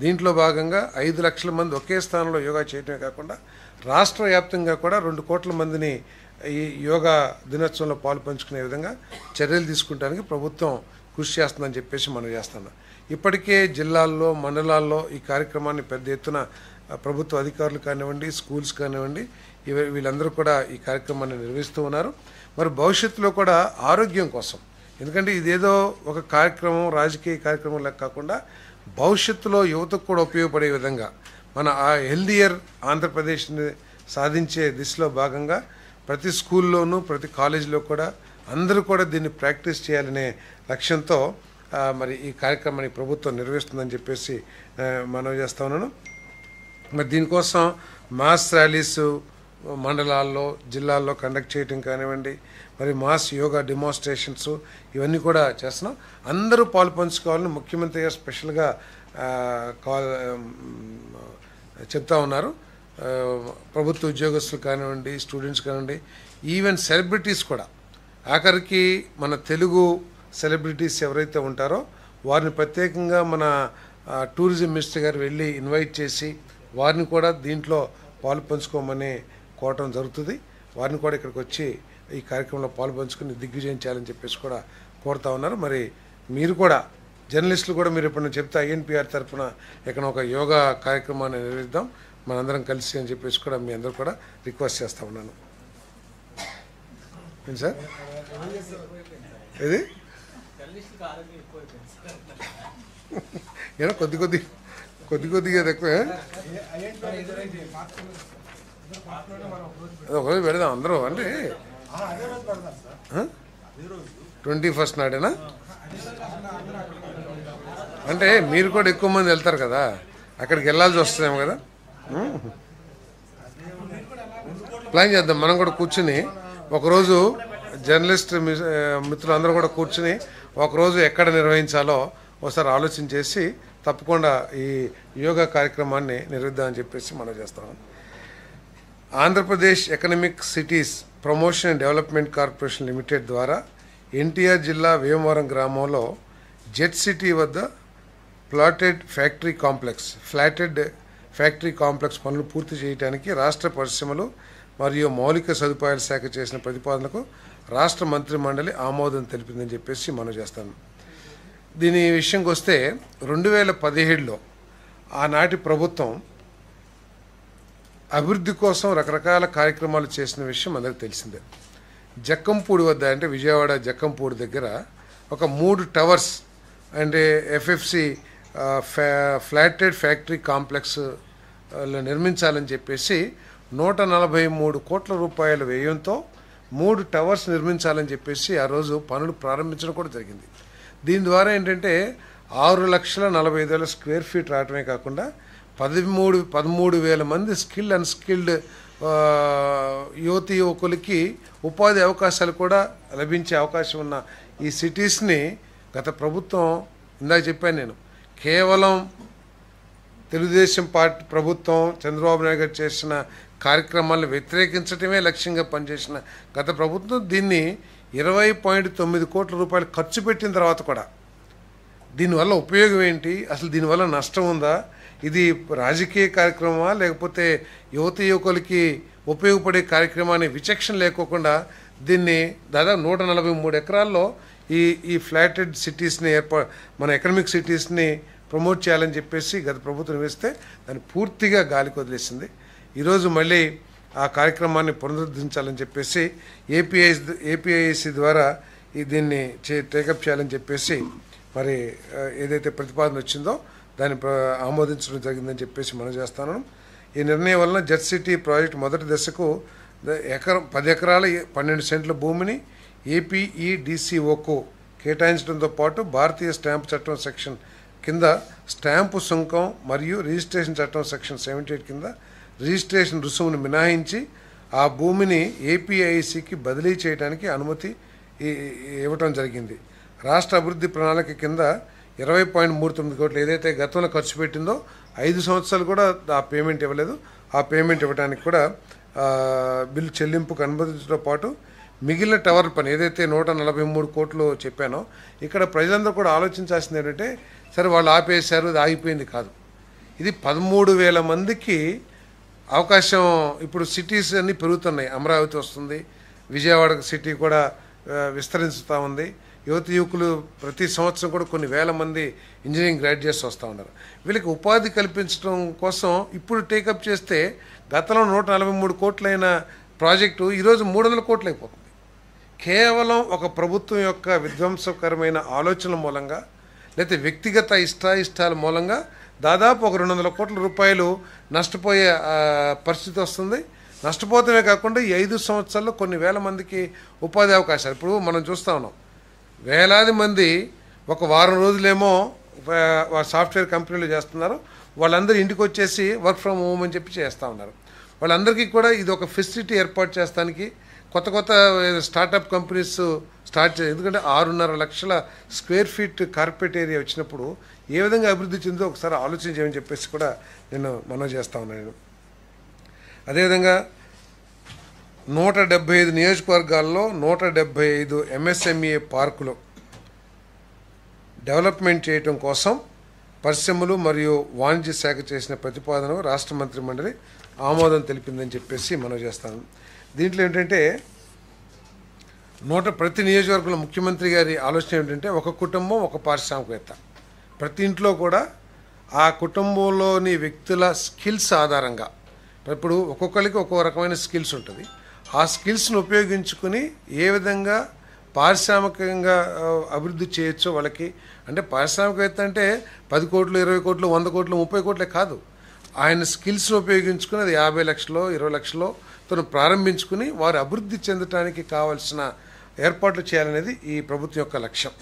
దీంట్లో భాగంగా 5 లక్షల మంది ఒకే స్థానంలో యోగా చేయడమే కాకుండా రాష్ట్ర వ్యాప్తంగా కూడా 2 కోట్ల మందిని ఈ యోగా దినోత్సవంలో పాలు పంచుకునే విధంగా చర్యలు తీసుకుంటానికి ప్రభుత్వం కృషి చేస్తుందని చెప్పేసి మనం చేస్తున్నాం. ఇప్పటికే జిల్లాల్లో మండలాల్లో ఈ కార్యక్రమాన్ని పెద్ద ఎత్తున ప్రభుత్వ అధికారులు కానివ్వండి, స్కూల్స్ కానివ్వండి, వీళ్ళందరూ కూడా ఈ కార్యక్రమాన్ని నిర్వహిస్తూ ఉన్నారు. మరి భవిష్యత్తులో కూడా ఆరోగ్యం కోసం, ఎందుకంటే ఇదేదో ఒక కార్యక్రమం రాజకీయ కార్యక్రమం లెక్క కాకుండా భవిష్యత్తులో యువతకు కూడా ఉపయోగపడే విధంగా మన ఆ హెల్దియర్ ఆంధ్రప్రదేశ్ని సాధించే దిశలో భాగంగా ప్రతి స్కూల్లోనూ ప్రతి కాలేజీలో కూడా అందరూ కూడా దీన్ని ప్రాక్టీస్ చేయాలనే లక్ష్యంతో మరి ఈ కార్యక్రమాన్ని ప్రభుత్వం నిర్వహిస్తుందని చెప్పేసి మనం చేస్తా ఉన్నాను. మరి దీనికోసం మాస్ ర్యాలీస్ మండలాల్లో జిల్లాల్లో కండక్ట్ చేయడం కానివ్వండి, మరి మాస్ యోగా డెమోన్స్ట్రేషన్స్ ఇవన్నీ కూడా చేస్తున్నాం. అందరూ పాలు పంచుకోవాలని ముఖ్యమంత్రి గారు స్పెషల్గా చెప్తా ఉన్నారు. ప్రభుత్వ ఉద్యోగస్తులు కానివ్వండి, స్టూడెంట్స్ కానివ్వండి, ఈవెన్ సెలబ్రిటీస్ కూడా, ఆఖరికి మన తెలుగు సెలబ్రిటీస్ ఎవరైతే ఉంటారో వారిని ప్రత్యేకంగా మన టూరిజం మినిస్టర్ గారు వెళ్ళి ఇన్వైట్ చేసి వారిని కూడా దీంట్లో పాలు పంచుకోమని కోరటం జరుగుతుంది. వారిని కూడా ఇక్కడికి వచ్చి ఈ కార్యక్రమంలో పాలు పంచుకుని దిగ్విజయం చేయాలని చెప్పేసి కూడా కోరుతా ఉన్నారు. మరి మీరు కూడా జర్నలిస్టులు కూడా మీరు ఎప్పుడైనా చెప్తే ఐఎన్పిఆర్ తరఫున ఇక్కడ ఒక యోగా కార్యక్రమాన్ని నిర్వహిద్దాం మనందరం కలిసి అని చెప్పేసి కూడా మీ అందరూ కూడా రిక్వెస్ట్ చేస్తూ ఉన్నాను. ఏంటి సార్ ఇది ఏమో కొద్దిగా ఎక్కువ ఒకరోజు పెడదాం అందరూ. అంటే 21st నాడేనా? అంటే మీరు కూడా ఎక్కువ మంది వెళ్తారు కదా, అక్కడికి వెళ్ళాల్సి వస్తుందేమో కదా. ప్లాన్ చేద్దాం మనం కూడా కూర్చుని ఒకరోజు జర్నలిస్ట్ మిత్రులందరూ కూడా కూర్చుని ఒకరోజు ఎక్కడ నిర్వహించాలో ఒకసారి ఆలోచన చేసి తప్పకుండా ఈ యోగా కార్యక్రమాన్ని నిర్వహిద్దామని చెప్పేసి మనం చేస్తాం. Andhra Pradesh economic cities promotion and development corporation limited ద్వారా ఎన్టీఆర్ జిల్లా వేమవరం గ్రామంలో జెట్ సిటీ వద్ద ఫ్లాటెడ్ ఫ్యాక్టరీ కాంప్లెక్స్ పనులు పూర్తి చేయడానికి రాష్ట్ర పరిశ్రమలు మరియు మౌలిక సదుపాయాల శాఖ చేసిన ప్రతిపాదనకు రాష్ట్ర మంత్రి మండలి ఆమోదం తెలిపిందని చెప్పేసి మనం చేస్తాను. దీని విషయంకి వస్తే 2017లో ఆనాటి ప్రభుత్వం అభివృద్ధి కోసం రకరకాల కార్యక్రమాలు చేసిన విషయం అందరికీ తెలిసిందే. జక్కంపూడి వద్ద, అంటే విజయవాడ జక్కంపూడి దగ్గర ఒక 3 టవర్స్ అంటే ఎఫ్ఎఫ్సి ఫ్లాటెడ్ ఫ్యాక్టరీ కాంప్లెక్స్ నిర్మించాలని చెప్పేసి 143 కోట్ల రూపాయల వ్యయంతో 3 టవర్స్ నిర్మించాలని చెప్పేసి ఆ రోజు పనులు ప్రారంభించడం కూడా జరిగింది. దీని ద్వారా ఏంటంటే 6,40,000 స్క్వేర్ ఫీట్ రావటమే కాకుండా 13,000 మంది స్కిల్డ్ అన్స్కిల్డ్ యువకులకి ఉపాధి అవకాశాలు కూడా లభించే అవకాశం ఉన్న ఈ సిటీస్ని గత ప్రభుత్వం, ఇందాక చెప్పాను నేను, కేవలం తెలుగుదేశం పార్టీ ప్రభుత్వం చంద్రబాబు నాయుడు గారు చేసిన కార్యక్రమాలను వ్యతిరేకించడమే లక్ష్యంగా పనిచేసిన గత ప్రభుత్వం దీన్ని 20.9 కోట్ల రూపాయలు ఖర్చు పెట్టిన తర్వాత కూడా దీనివల్ల ఉపయోగం ఏంటి, అసలు దీనివల్ల నష్టం ఉందా, ఇది రాజకీయ కార్యక్రమమా లేకపోతే యువకులకి ఉపయోగపడే కార్యక్రమాన్ని విచక్షణ లేకోకుండా దీన్ని దాదాపు 143 ఎకరాల్లో ఈ ఫ్లాటెడ్ సిటీస్ని మన ఎకనామిక్ సిటీస్ని ప్రమోట్ చేయాలని చెప్పేసి గత ప్రభుత్వం వేస్తే దాన్ని పూర్తిగా గాలికి వదిలేసింది. ఈరోజు మళ్ళీ ఆ కార్యక్రమాన్ని పునరుద్ధరించాలని చెప్పేసి ఏపీఐసి ద్వారా దీన్ని టేకప్ చేయాలని చెప్పేసి మరి ఏదైతే ప్రతిపాదన వచ్చిందో దాన్ని ఆమోదించడం జరిగిందని చెప్పేసి మనం చేస్తాను. ఈ నిర్ణయం వలన జెట్ సిటీ ప్రాజెక్ట్ మొదటి దశకు 10 ఎకరాల 12 సెంట్ల భూమిని ఏపీఈడిసిఓకు కేటాయించడంతో పాటు భారతీయ స్టాంపు చట్టం సెక్షన్ కింద స్టాంపు సుంకం మరియు రిజిస్ట్రేషన్ చట్టం సెక్షన్ 78 కింద రిజిస్ట్రేషన్ రుసుమును మినహాయించి ఆ భూమిని ఏపీఐసికి బదిలీ చేయడానికి అనుమతి ఇవ్వటం జరిగింది. రాష్ట్ర అభివృద్ధి ప్రణాళిక కింద 20.39 కోట్లు ఏదైతే గతంలో ఖర్చు పెట్టిందో 5 సంవత్సరాలు కూడా ఆ పేమెంట్ ఇవ్వలేదు. ఆ పేమెంట్ ఇవ్వడానికి కూడా బిల్లు చెల్లింపుకు అనుమతించడంతో పాటు మిగిలిన టవర్ పని ఏదైతే 143 కోట్లు చెప్పానో ఇక్కడ ప్రజలందరూ కూడా ఆలోచించాల్సింది ఏంటంటే, సరే వాళ్ళు ఆపేశారు, అది ఆగిపోయింది కాదు. ఇది 13,000 మందికి అవకాశం. ఇప్పుడు సిటీస్ అన్నీ పెరుగుతున్నాయి. అమరావతి వస్తుంది, విజయవాడ సిటీ కూడా విస్తరిస్తూ ఉంది. యువకులు ప్రతి సంవత్సరం కూడా కొన్ని వేల మంది ఇంజనీరింగ్ గ్రాడ్యుయేట్స్ వస్తూ ఉన్నారు. వీళ్ళకి ఉపాధి కల్పించడం కోసం ఇప్పుడు టేకప్ చేస్తే గతంలో 143 కోట్లైన ప్రాజెక్టు ఈరోజు 300 కోట్లు అయిపోతుంది. కేవలం ఒక ప్రభుత్వం యొక్క విధ్వంసకరమైన ఆలోచనల మూలంగా లేకపోతే వ్యక్తిగత ఇష్టాయిష్టాల మూలంగా దాదాపు ఒక 200 కోట్ల రూపాయలు నష్టపోయే పరిస్థితి వస్తుంది. నష్టపోతమే కాకుండా ఈ 5 సంవత్సరాల్లో కొన్ని వేల మందికి ఉపాధి అవకాశాలు ఇప్పుడు మనం చూస్తూ ఉన్నాం. వేలాది మంది ఒక వారం రోజులేమో సాఫ్ట్వేర్ కంపెనీలు చేస్తున్నారు. వాళ్ళందరూ ఇంటికి వచ్చేసి వర్క్ ఫ్రమ్ హోమ్ అని చెప్పి చేస్తూ ఉన్నారు. వాళ్ళందరికీ కూడా ఇది ఒక ఫెసిలిటీ ఏర్పాటు చేస్తానికి కొత్త స్టార్టప్ కంపెనీస్ స్టార్ట్ చేయాలి. ఎందుకంటే 6.5 లక్షల స్క్వేర్ ఫీట్ కార్పెట్ ఏరియా వచ్చినప్పుడు ఏ విధంగా అభివృద్ధి చెందో ఒకసారి ఆలోచన చేయమని చెప్పేసి కూడా నేను మనవి చేస్తూ ఉన్నాను. అదేవిధంగా 175 నియోజకవర్గాల్లో 175 ఎంఎస్ఎంఈ పార్కులు డెవలప్మెంట్ చేయడం కోసం పరిశ్రమలు మరియు వాణిజ్య శాఖ చేసిన ప్రతిపాదన రాష్ట్ర మంత్రి మండలి ఆమోదం తెలిపిందని చెప్పేసి మనవి చేస్తాను. దీంట్లో ఏంటంటే ప్రతి నియోజకవర్గంలో ముఖ్యమంత్రి గారి ఆలోచన ఏంటంటే ఒక కుటుంబం ఒక పారిశ్రామికవేత్త. ప్రతి ఇంట్లో కూడా ఆ కుటుంబంలోని వ్యక్తుల స్కిల్స్ ఆధారంగా ఇప్పుడు ఒక్కొక్కరికి ఒక్కో రకమైన స్కిల్స్ ఉంటుంది. ఆ స్కిల్స్ను ఉపయోగించుకుని ఏ విధంగా పారిశ్రామికంగా అభివృద్ధి చేయొచ్చో వాళ్ళకి. అంటే పారిశ్రామికవేత్త అంటే 10 కోట్లు 20 కోట్లు 100 కోట్లు 30 కోట్లే కాదు. ఆయన స్కిల్స్ను ఉపయోగించుకుని అది 50 లక్షలో 20 లక్షలో తను ప్రారంభించుకుని వారు అభివృద్ధి చెందడానికి కావాల్సిన ఏర్పాట్లు చేయాలనేది ఈ ప్రభుత్వం యొక్క లక్ష్యం.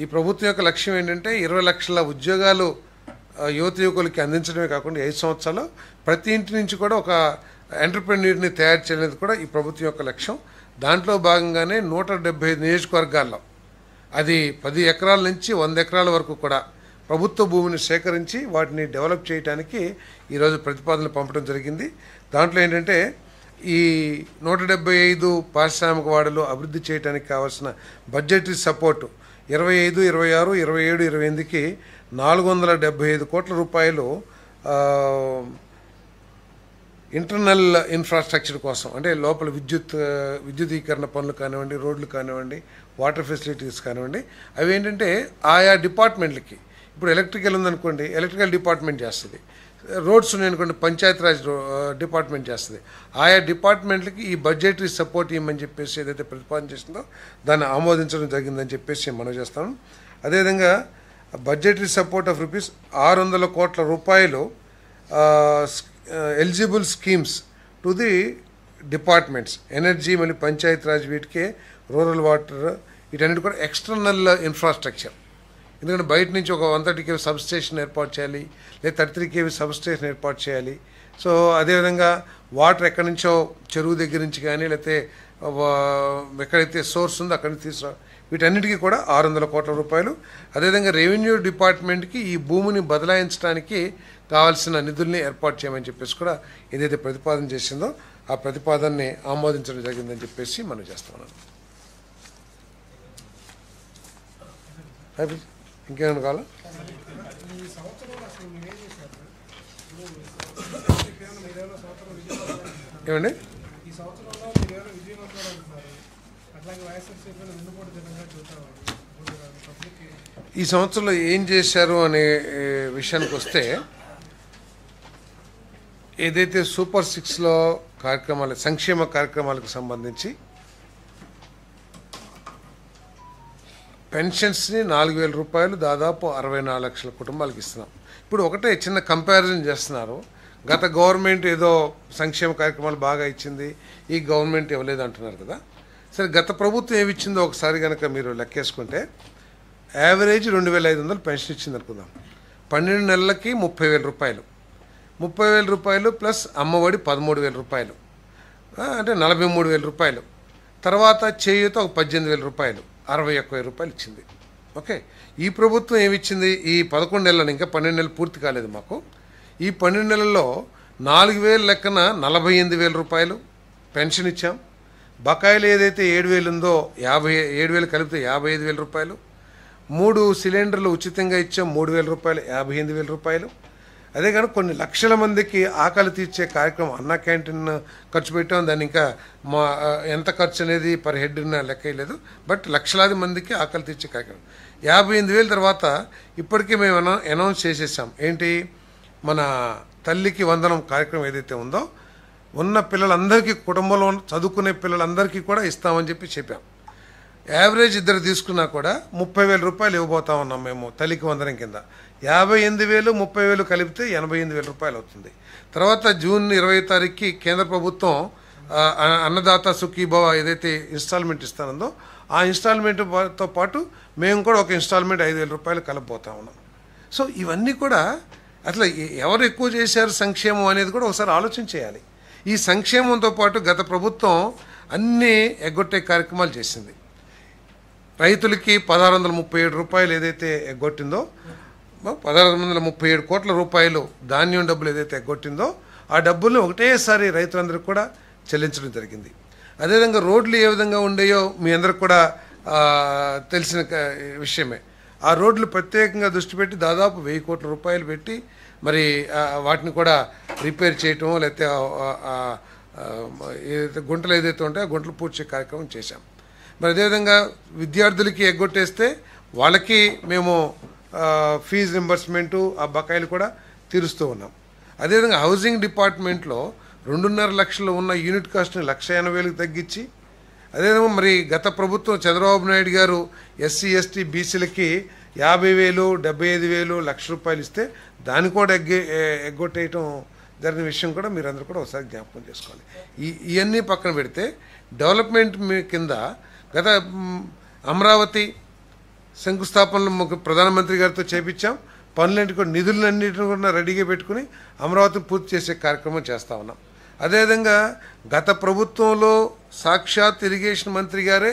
ఈ ప్రభుత్వం యొక్క లక్ష్యం ఏంటంటే 20 లక్షల ఉద్యోగాలు యువకులకి అందించడమే కాకుండా 5 సంవత్సరాలు ప్రతి ఇంటి నుంచి కూడా ఒక ఎంటర్‌ప్రెన్యూర్‌ని తయారు చేయలేదు కూడా ఈ ప్రభుత్వం యొక్క లక్ష్యం. దాంట్లో భాగంగానే 175 నియోజకవర్గాల్లో అది 10 ఎకరాల నుంచి 100 ఎకరాల వరకు కూడా ప్రభుత్వ భూమిని సేకరించి వాటిని డెవలప్ చేయడానికి ఈరోజు ప్రతిపాదనలు పంపడం జరిగింది. దాంట్లో ఏంటంటే ఈ 175 పారిశ్రామిక వాడలు అభివృద్ధి చేయడానికి కావాల్సిన బడ్జెటరీ సపోర్టు 25, 26, 27, 28కి 475 కోట్ల రూపాయలు ఇంటర్నల్ ఇన్ఫ్రాస్ట్రక్చర్ కోసం, అంటే లోపల విద్యుదీకరణ పనులు కానివ్వండి, రోడ్లు కానివ్వండి, వాటర్ ఫెసిలిటీస్ కానివ్వండి, అవి ఏంటంటే ఆయా డిపార్ట్మెంట్లకి. ఇప్పుడు ఎలక్ట్రికల్ ఉందనుకోండి, ఎలక్ట్రికల్ డిపార్ట్మెంట్ చేస్తుంది. రోడ్స్ ఉన్నాయనుకోండి, పంచాయతీరాజ్ డిపార్ట్మెంట్ చేస్తుంది. ఆయా డిపార్ట్మెంట్లకి ఈ బడ్జెటరీ సపోర్ట్ ఇవ్వమని చెప్పేసి ఏదైతే ప్రతిపాదన చేసిందో దాన్ని ఆమోదించడం జరిగిందని చెప్పేసి మనం చేస్తాను. అదేవిధంగా బడ్జెటరీ సపోర్ట్ ఆఫ్ రూపీస్ 600 కోట్ల రూపాయలు eligible schemes to the departments, energy, మళ్ళీ పంచాయత్ రాజ్, వీటికే రూరల్ వాటర్, వీటన్నిటి కూడా ఎక్స్టర్నల్ ఇన్ఫ్రాస్ట్రక్చర్. ఎందుకంటే బయట నుంచి ఒక 130 kV సబ్ స్టేషన్ ఏర్పాటు చేయాలి, లేదా 33 kV సబ్ స్టేషన్ ఏర్పాటు చేయాలి. సో అదేవిధంగా వాటర్ ఎక్కడి నుంచో చెరువు దగ్గర నుంచి కానీ, లేకపోతే ఎక్కడైతే సోర్స్ ఉందో అక్కడి నుంచి తీసుకురా, వీటన్నిటికీ కూడా 600 కోట్ల రూపాయలు. అదేవిధంగా రెవెన్యూ డిపార్ట్మెంట్కి ఈ భూమిని బదలాయించడానికి కావాల్సిన నిధుల్ని ఏర్పాటు చేయమని చెప్పేసి కూడా ఏదైతే ప్రతిపాదన చేసిందో ఆ ప్రతిపాదనని ఆమోదించడం జరిగిందని చెప్పేసి మనం చేస్తున్నాం. ఇంకేమైనా కావాలా? ఏమండి, ఈ సంవత్సరంలో ఏం చేశారు అనే విషయానికి వస్తే, ఏదైతే సూపర్ 6లో కార్యక్రమాలు, సంక్షేమ కార్యక్రమాలకు సంబంధించి పెన్షన్స్ని 4,000 రూపాయలు దాదాపు 64 లక్షల కుటుంబాలకు ఇస్తున్నాం. ఇప్పుడు ఒకటే చిన్న కంపారిజన్ చేస్తున్నారు. గత గవర్నమెంట్ ఏదో సంక్షేమ కార్యక్రమాలు బాగా ఇచ్చింది, ఈ గవర్నమెంట్ ఇవ్వలేదు అంటున్నారు కదా. సరే, గత ప్రభుత్వం ఏమి ఇచ్చిందో ఒకసారి కనుక మీరు లెక్కేసుకుంటే యావరేజ్ 2,500 పెన్షన్ ఇచ్చింది అనుకుందాం. 12 నెలలకి 30,000 రూపాయలు, 30,000 రూపాయలు ప్లస్ అమ్మఒడి 13,000 రూపాయలు, అంటే 43,000 రూపాయలు. తర్వాత చేయూత ఒక 18,000 రూపాయలు, 61,000 రూపాయలు ఇచ్చింది. ఓకే, ఈ ప్రభుత్వం ఏమిచ్చింది? ఈ 11 నెలలు, ఇంకా 12 నెలలు పూర్తి కాలేదు మాకు. ఈ 12 నెలల్లో 4,000 లెక్కన 48,000 రూపాయలు పెన్షన్ ఇచ్చాం. బకాయిలు ఏదైతే 7,000 ఉందో 7,000 కలిపితే 55,000 రూపాయలు. 3 సిలిండర్లు ఉచితంగా ఇచ్చాం, 3,000 రూపాయలు, 58,000 రూపాయలు. అదే కానీ కొన్ని లక్షల మందికి ఆకలి తీర్చే కార్యక్రమం, అన్న క్యాంటీన్ ఖర్చు పెట్టాం. దాన్ని ఇంకా మా ఎంత ఖర్చు అనేది పర్ హెడ్ లెక్క లేదు, బట్ లక్షలాది మందికి ఆకలి తీర్చే కార్యక్రమం 58,000. తర్వాత ఇప్పటికీ మేము అనౌన్స్ చేసేసాం, ఏంటి, మన తల్లికి వందనం కార్యక్రమం ఏదైతే ఉందో ఉన్న పిల్లలందరికీ, కుటుంబంలో చదువుకునే పిల్లలందరికీ కూడా ఇస్తామని చెప్పాం. యావరేజ్ ఇద్దరు తీసుకున్నా కూడా 30,000 రూపాయలు ఇవ్వబోతా ఉన్నాం మేము తల్లికి వందనం కింద. 58,000, 30,000 కలిపితే 88,000 రూపాయలు అవుతుంది. తర్వాత జూన్ 20 తారీఖుకి కేంద్ర ప్రభుత్వం అన్నదాత సుఖీభవ ఏదైతే ఇన్స్టాల్మెంట్ ఇస్తానందో ఆ ఇన్స్టాల్మెంట్తో పాటు మేము కూడా ఒక ఇన్స్టాల్మెంట్ 5,000 రూపాయలు కలపబోతా ఉన్నాం. సో ఇవన్నీ కూడా అట్లా ఎవరు ఎక్కువ చేశారు సంక్షేమం అనేది కూడా ఒకసారి ఆలోచన చేయాలి. ఈ సంక్షేమంతో పాటు గత ప్రభుత్వం అన్నీ ఎగ్గొట్టే కార్యక్రమాలు చేసింది. రైతులకి 1,637 రూపాయలు ఏదైతే ఎగ్గొట్టిందో, 1,637 కోట్ల రూపాయలు ధాన్యం డబ్బులు ఏదైతే ఎగ్గొట్టిందో ఆ డబ్బుల్ని ఒకటేసారి రైతులందరికీ కూడా చెల్లించడం జరిగింది. అదేవిధంగా రోడ్లు ఏ విధంగా ఉండేయో మీ అందరికి కూడా తెలిసిన విషయమే. ఆ రోడ్లు ప్రత్యేకంగా దృష్టి పెట్టి దాదాపు 1,000 కోట్ల రూపాయలు పెట్టి మరి వాటిని కూడా రిపేర్ చేయటం, లేకపోతే ఏదైతే గుంటలు ఏదైతే ఉంటాయో ఆ గుంటలు పూడ్చే కార్యక్రమం చేశాం. మరి అదేవిధంగా విద్యార్థులకి ఎగ్గొట్టేస్తే వాళ్ళకి మేము ఫీజు రింబర్స్మెంటు, ఆ బకాయిలు కూడా తీరుస్తూ ఉన్నాం. అదేవిధంగా హౌసింగ్ డిపార్ట్మెంట్లో 2.5 లక్షలు ఉన్న యూనిట్ కాస్ట్ని 1,80,000కి తగ్గించి, అదేవిధంగా మరి గత ప్రభుత్వం చంద్రబాబు నాయుడు గారు ఎస్సీ ఎస్టీ బీసీలకి 50,000, 75,000, 1,00,000 రూపాయలు ఇస్తే దాన్ని కూడా ఎగ్గొట్టేయటం జరిగిన విషయం కూడా మీరందరూ కూడా ఒకసారి జ్ఞాపకం చేసుకోవాలి. ఇవన్నీ పక్కన పెడితే డెవలప్మెంట్ కింద గత అమరావతి శంకుస్థాపనలు ప్రధానమంత్రి గారితో చేపించాం. పనులన్నింటి కూడా నిధులన్నింటిని కూడా రెడీగా పెట్టుకుని అమరావతిని పూర్తి చేసే కార్యక్రమం చేస్తూ ఉన్నాం. అదేవిధంగా గత ప్రభుత్వంలో సాక్షాత్ ఇరిగేషన్ మంత్రి గారే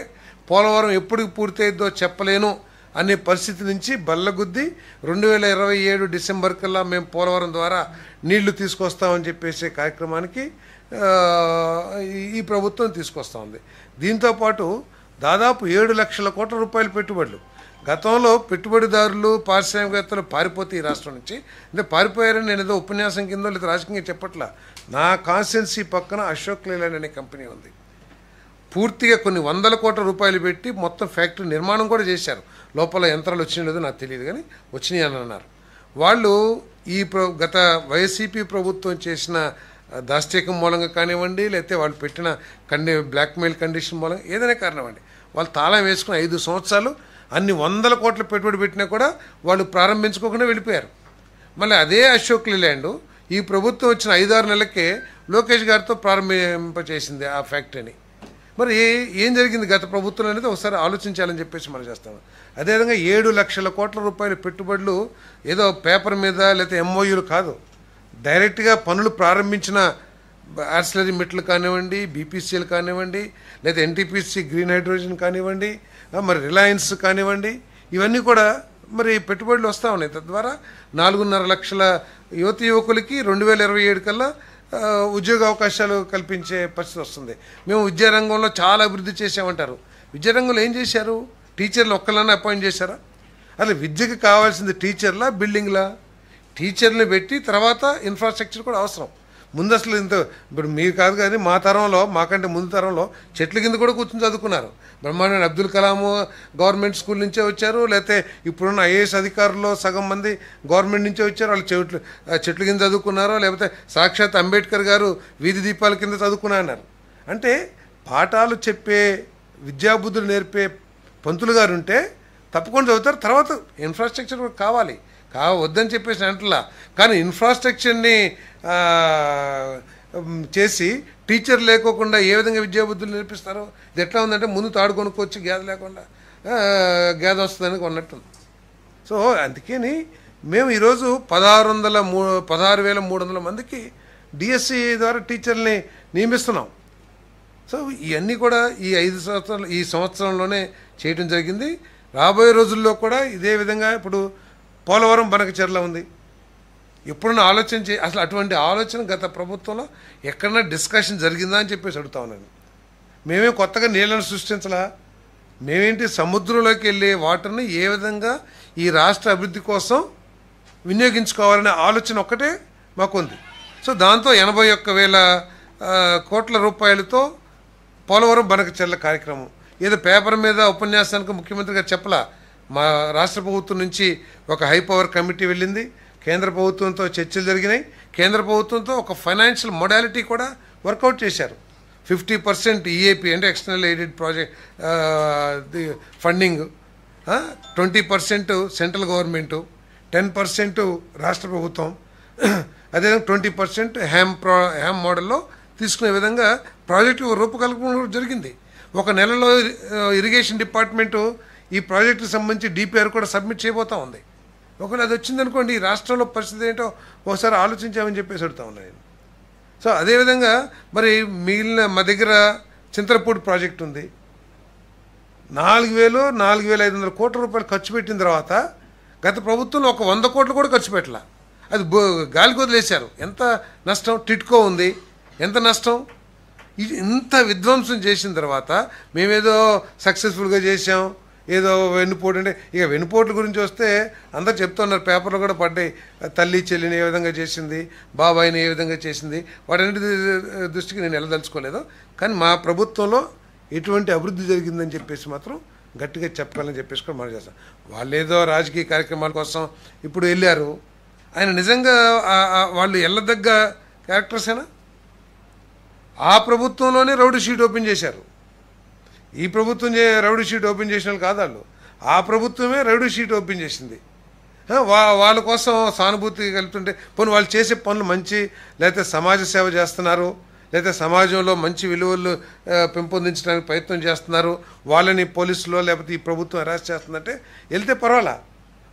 పోలవరం ఎప్పటికి పూర్తయిద్దో చెప్పలేను అనే పరిస్థితి నుంచి బల్లగుద్ది 2027 డిసెంబర్ కల్లా మేము పోలవరం ద్వారా నీళ్లు తీసుకొస్తామని చెప్పేసే కార్యక్రమానికి ఈ ప్రభుత్వం తీసుకొస్తూ ఉంది. దీంతోపాటు దాదాపు 7 లక్షల కోట్ల రూపాయల పెట్టుబడులు. గతంలో పెట్టుబడిదారులు పారిశ్రామికవేత్తలు పారిపోతే ఈ రాష్ట్రం నుంచి, అంటే పారిపోయారని నేను ఏదో ఉపన్యాసం కిందో లేదా రాజకీయంగా చెప్పట్లా. నా కాన్స్టిట్యున్సీ పక్కన అశోక్ లేలాండ్ అనే కంపెనీ ఉంది. పూర్తిగా కొన్ని 100 కోట్ల రూపాయలు పెట్టి మొత్తం ఫ్యాక్టరీ నిర్మాణం కూడా చేశారు. లోపల యంత్రాలు వచ్చినాయో లేదో నాకు తెలియదు, కానీ వచ్చినాయి అని అన్నారు. వాళ్ళు ఈ గత వైసీపీ ప్రభుత్వం చేసిన దాష్టీకం మూలంగా కానివ్వండి, లేకపోతే వాళ్ళు పెట్టిన బ్లాక్మెయిల్ కండిషన్ మూలంగా ఏదైనా కారణమండి, వాళ్ళు తాళం వేసుకుని 5 సంవత్సరాలు అన్ని 100 కోట్ల పెట్టుబడి పెట్టినా కూడా వాళ్ళు ప్రారంభించుకోకుండా వెళ్ళిపోయారు. మళ్ళీ అదే అశోక్ లేలాండ్ ఈ ప్రభుత్వం వచ్చిన 5-6 నెలలకే లోకేష్ గారితో ప్రారంభింపచేసింది ఆ ఫ్యాక్టరీని. మరి ఏం జరిగింది గత ప్రభుత్వం అనేది ఒకసారి ఆలోచించాలని చెప్పేసి మనం చేస్తాము. అదేవిధంగా 7 లక్షల కోట్ల రూపాయల పెట్టుబడులు ఏదో పేపర్ మీద లేకపోతే ఎంఓయూలు కాదు, డైరెక్ట్గా పనులు ప్రారంభించిన ఆర్సిలరీ మెట్లు కానివ్వండి, బీపీసీఎల్ కానివ్వండి, లేదా ఎన్టీపీసీ గ్రీన్ హైడ్రోజన్ కానివ్వండి, మరి రిలయన్స్ కానివ్వండి, ఇవన్నీ కూడా మరి పెట్టుబడులు వస్తూ ఉన్నాయి. తద్వారా 4.5 లక్షల యువకులకి 2027 కల్లా ఉద్యోగ అవకాశాలు కల్పించే పరిస్థితి వస్తుంది. మేము విద్యారంగంలో చాలా అభివృద్ధి చేసామంటారు. విద్యారంగంలో ఏం చేశారు? టీచర్లు ఒక్కళ్ళన్నా అపాయింట్ చేశారా? అసలు విద్యకి కావాల్సింది టీచర్లా, బిల్డింగ్లా? టీచర్ని పెట్టి తర్వాత ఇన్ఫ్రాస్ట్రక్చర్ కూడా అవసరం. ముందు అసలు ఇప్పుడు మీరు కాదు కానీ మా తరంలో, మాకంటే ముందు తరంలో చెట్ల కింద కూడా కూర్చొని చదువుకున్నారు. బ్రహ్మాండ అబ్దుల్ కలాం గవర్నమెంట్ స్కూల్ నుంచే వచ్చారు, లేకపోతే ఇప్పుడున్న ఐఏఎస్ అధికారుల్లో సగం మంది గవర్నమెంట్ నుంచే వచ్చారు. వాళ్ళు చెట్ల కింద చదువుకున్నారో, లేకపోతే సాక్షాత్ అంబేద్కర్ గారు వీధి దీపాల కింద చదువుకున్నారు. అంటే పాఠాలు చెప్పే, విద్యాబుద్ధులు నేర్పే పంతులు గారు ఉంటే తప్పకుండా చదువుతారు. తర్వాత ఇన్ఫ్రాస్ట్రక్చర్ కూడా కావాలి, వద్దని చెప్పేసి అంటలా. కానీ ఇన్ఫ్రాస్ట్రక్చర్ని చేసి టీచర్ లేకోకుండా ఏ విధంగా విద్యాబుద్ధులు నేర్పిస్తారో? ఇది ఎట్లా ఉందంటే ముందు తాడు కొనుక్కొచ్చి గ్యాస్ లేకుండా గ్యాస్ వస్తుందని కొన్నట్టుంది. సో అందుకని మేము ఈరోజు 16,300 మందికి డిఎస్సి ద్వారా టీచర్ని నియమిస్తున్నాం. సో ఇవన్నీ కూడా ఈ సంవత్సరంలోనే చేయడం జరిగింది. రాబోయే రోజుల్లో కూడా ఇదే విధంగా ఇప్పుడు పోలవరం బనకచెర్ల ఉంది. ఎప్పుడన్నా ఆలోచన అసలు అటువంటి ఆలోచన గత ప్రభుత్వంలో ఎక్కడన్నా డిస్కషన్ జరిగిందా అని చెప్పేసి అడుగుతా ఉన్నాను. మేమే కొత్తగా నీళ్ళను సృష్టించలా. మేమేంటి సముద్రంలోకి వెళ్ళే వాటర్ని ఏ విధంగా ఈ రాష్ట్ర అభివృద్ధి కోసం వినియోగించుకోవాలనే ఆలోచన ఒక్కటే మాకుంది. సో దాంతో 81,000 కోట్ల రూపాయలతో పోలవరం బనకచెర్ల కార్యక్రమం ఏదో పేపర్ మీద ఉపన్యాసానికి ముఖ్యమంత్రి గారు చెప్పలా. మా రాష్ట్ర ప్రభుత్వం నుంచి ఒక హై పవర్ కమిటీ వెళ్ళింది, కేంద్ర ప్రభుత్వంతో చర్చలు జరిగినాయి. కేంద్ర ప్రభుత్వంతో ఒక ఫైనాన్షియల్ మొడాలిటీ కూడా వర్కౌట్ చేశారు. 50% ఈఏపీ అంటే external aided project funding, 20% central government, 10% రాష్ట్ర ప్రభుత్వం, అదేవిధంగా 20% హ్యామ్ మోడల్లో తీసుకునే విధంగా ప్రాజెక్టు రూపకల్పన జరిగింది. ఒక నెలలో ఇరిగేషన్ డిపార్ట్మెంటు ఈ ప్రాజెక్టుకి సంబంధించి డిపిఆర్ కూడా సబ్మిట్ చేయబోతూ ఉంది. ఒకవేళ అది వచ్చిందనుకోండి, ఈ రాష్ట్రంలో పరిస్థితి ఏంటో ఒకసారి ఆలోచించామని చెప్పేసి అడుగుతా ఉన్నాను. సో అదేవిధంగా మరి మిగిలిన మా దగ్గర చింతలపూడి ప్రాజెక్ట్ ఉంది. 4,500 కోట్ల రూపాయలు ఖర్చు పెట్టిన తర్వాత గత ప్రభుత్వంలో ఒక 100 కోట్లు కూడా ఖర్చు పెట్టాల. అది గాలికి వదిలేశారు. ఎంత నష్టం? టిట్కో ఉంది, ఎంత నష్టం? ఇంత విధ్వంసం చేసిన తర్వాత మేమేదో సక్సెస్ఫుల్గా చేసాం, ఏదో వెన్నుపోటు. అంటే ఇక వెన్నుపోట్ల గురించి వస్తే అందరు చెప్తున్నారు, పేపర్లో కూడా పడ్డాయి. తల్లి చెల్లిని ఏ విధంగా చేసింది, బాబాయిని ఏ విధంగా చేసింది, వాటన్నిటి దృష్టికి నేను వెళ్ళదలుచుకోలేదు. కానీ మా ప్రభుత్వంలో ఎటువంటి అభివృద్ధి జరిగిందని చెప్పేసి మాత్రం గట్టిగా చెప్పాలని చెప్పేసి కూడా మనం చేస్తాం. వాళ్ళు ఏదో రాజకీయ కార్యక్రమాల కోసం ఇప్పుడు వెళ్ళారు. ఆయన నిజంగా వాళ్ళు వెళ్ళదగ్గ క్యారెక్టర్సేనా? ఆ ప్రభుత్వంలోనే రౌడీ షీట్ ఓపెన్ చేశారు. ఈ ప్రభుత్వం రౌడీ షీట్ ఓపెన్ చేసిన వాళ్ళు కాదు వాళ్ళు. ఆ ప్రభుత్వమే రౌడీ షీట్ ఓపెన్ చేసింది. వాళ్ళ కోసం సానుభూతి కలుపుతుంటే పోనీ వాళ్ళు చేసే పనులు మంచి, లేకపోతే సమాజ సేవ చేస్తున్నారు, లేకపోతే సమాజంలో మంచి విలువలు పెంపొందించడానికి ప్రయత్నం చేస్తున్నారు, వాళ్ళని పోలీసులో లేకపోతే ఈ ప్రభుత్వం అరెస్ట్ చేస్తుందంటే వెళ్తే పర్వాలా.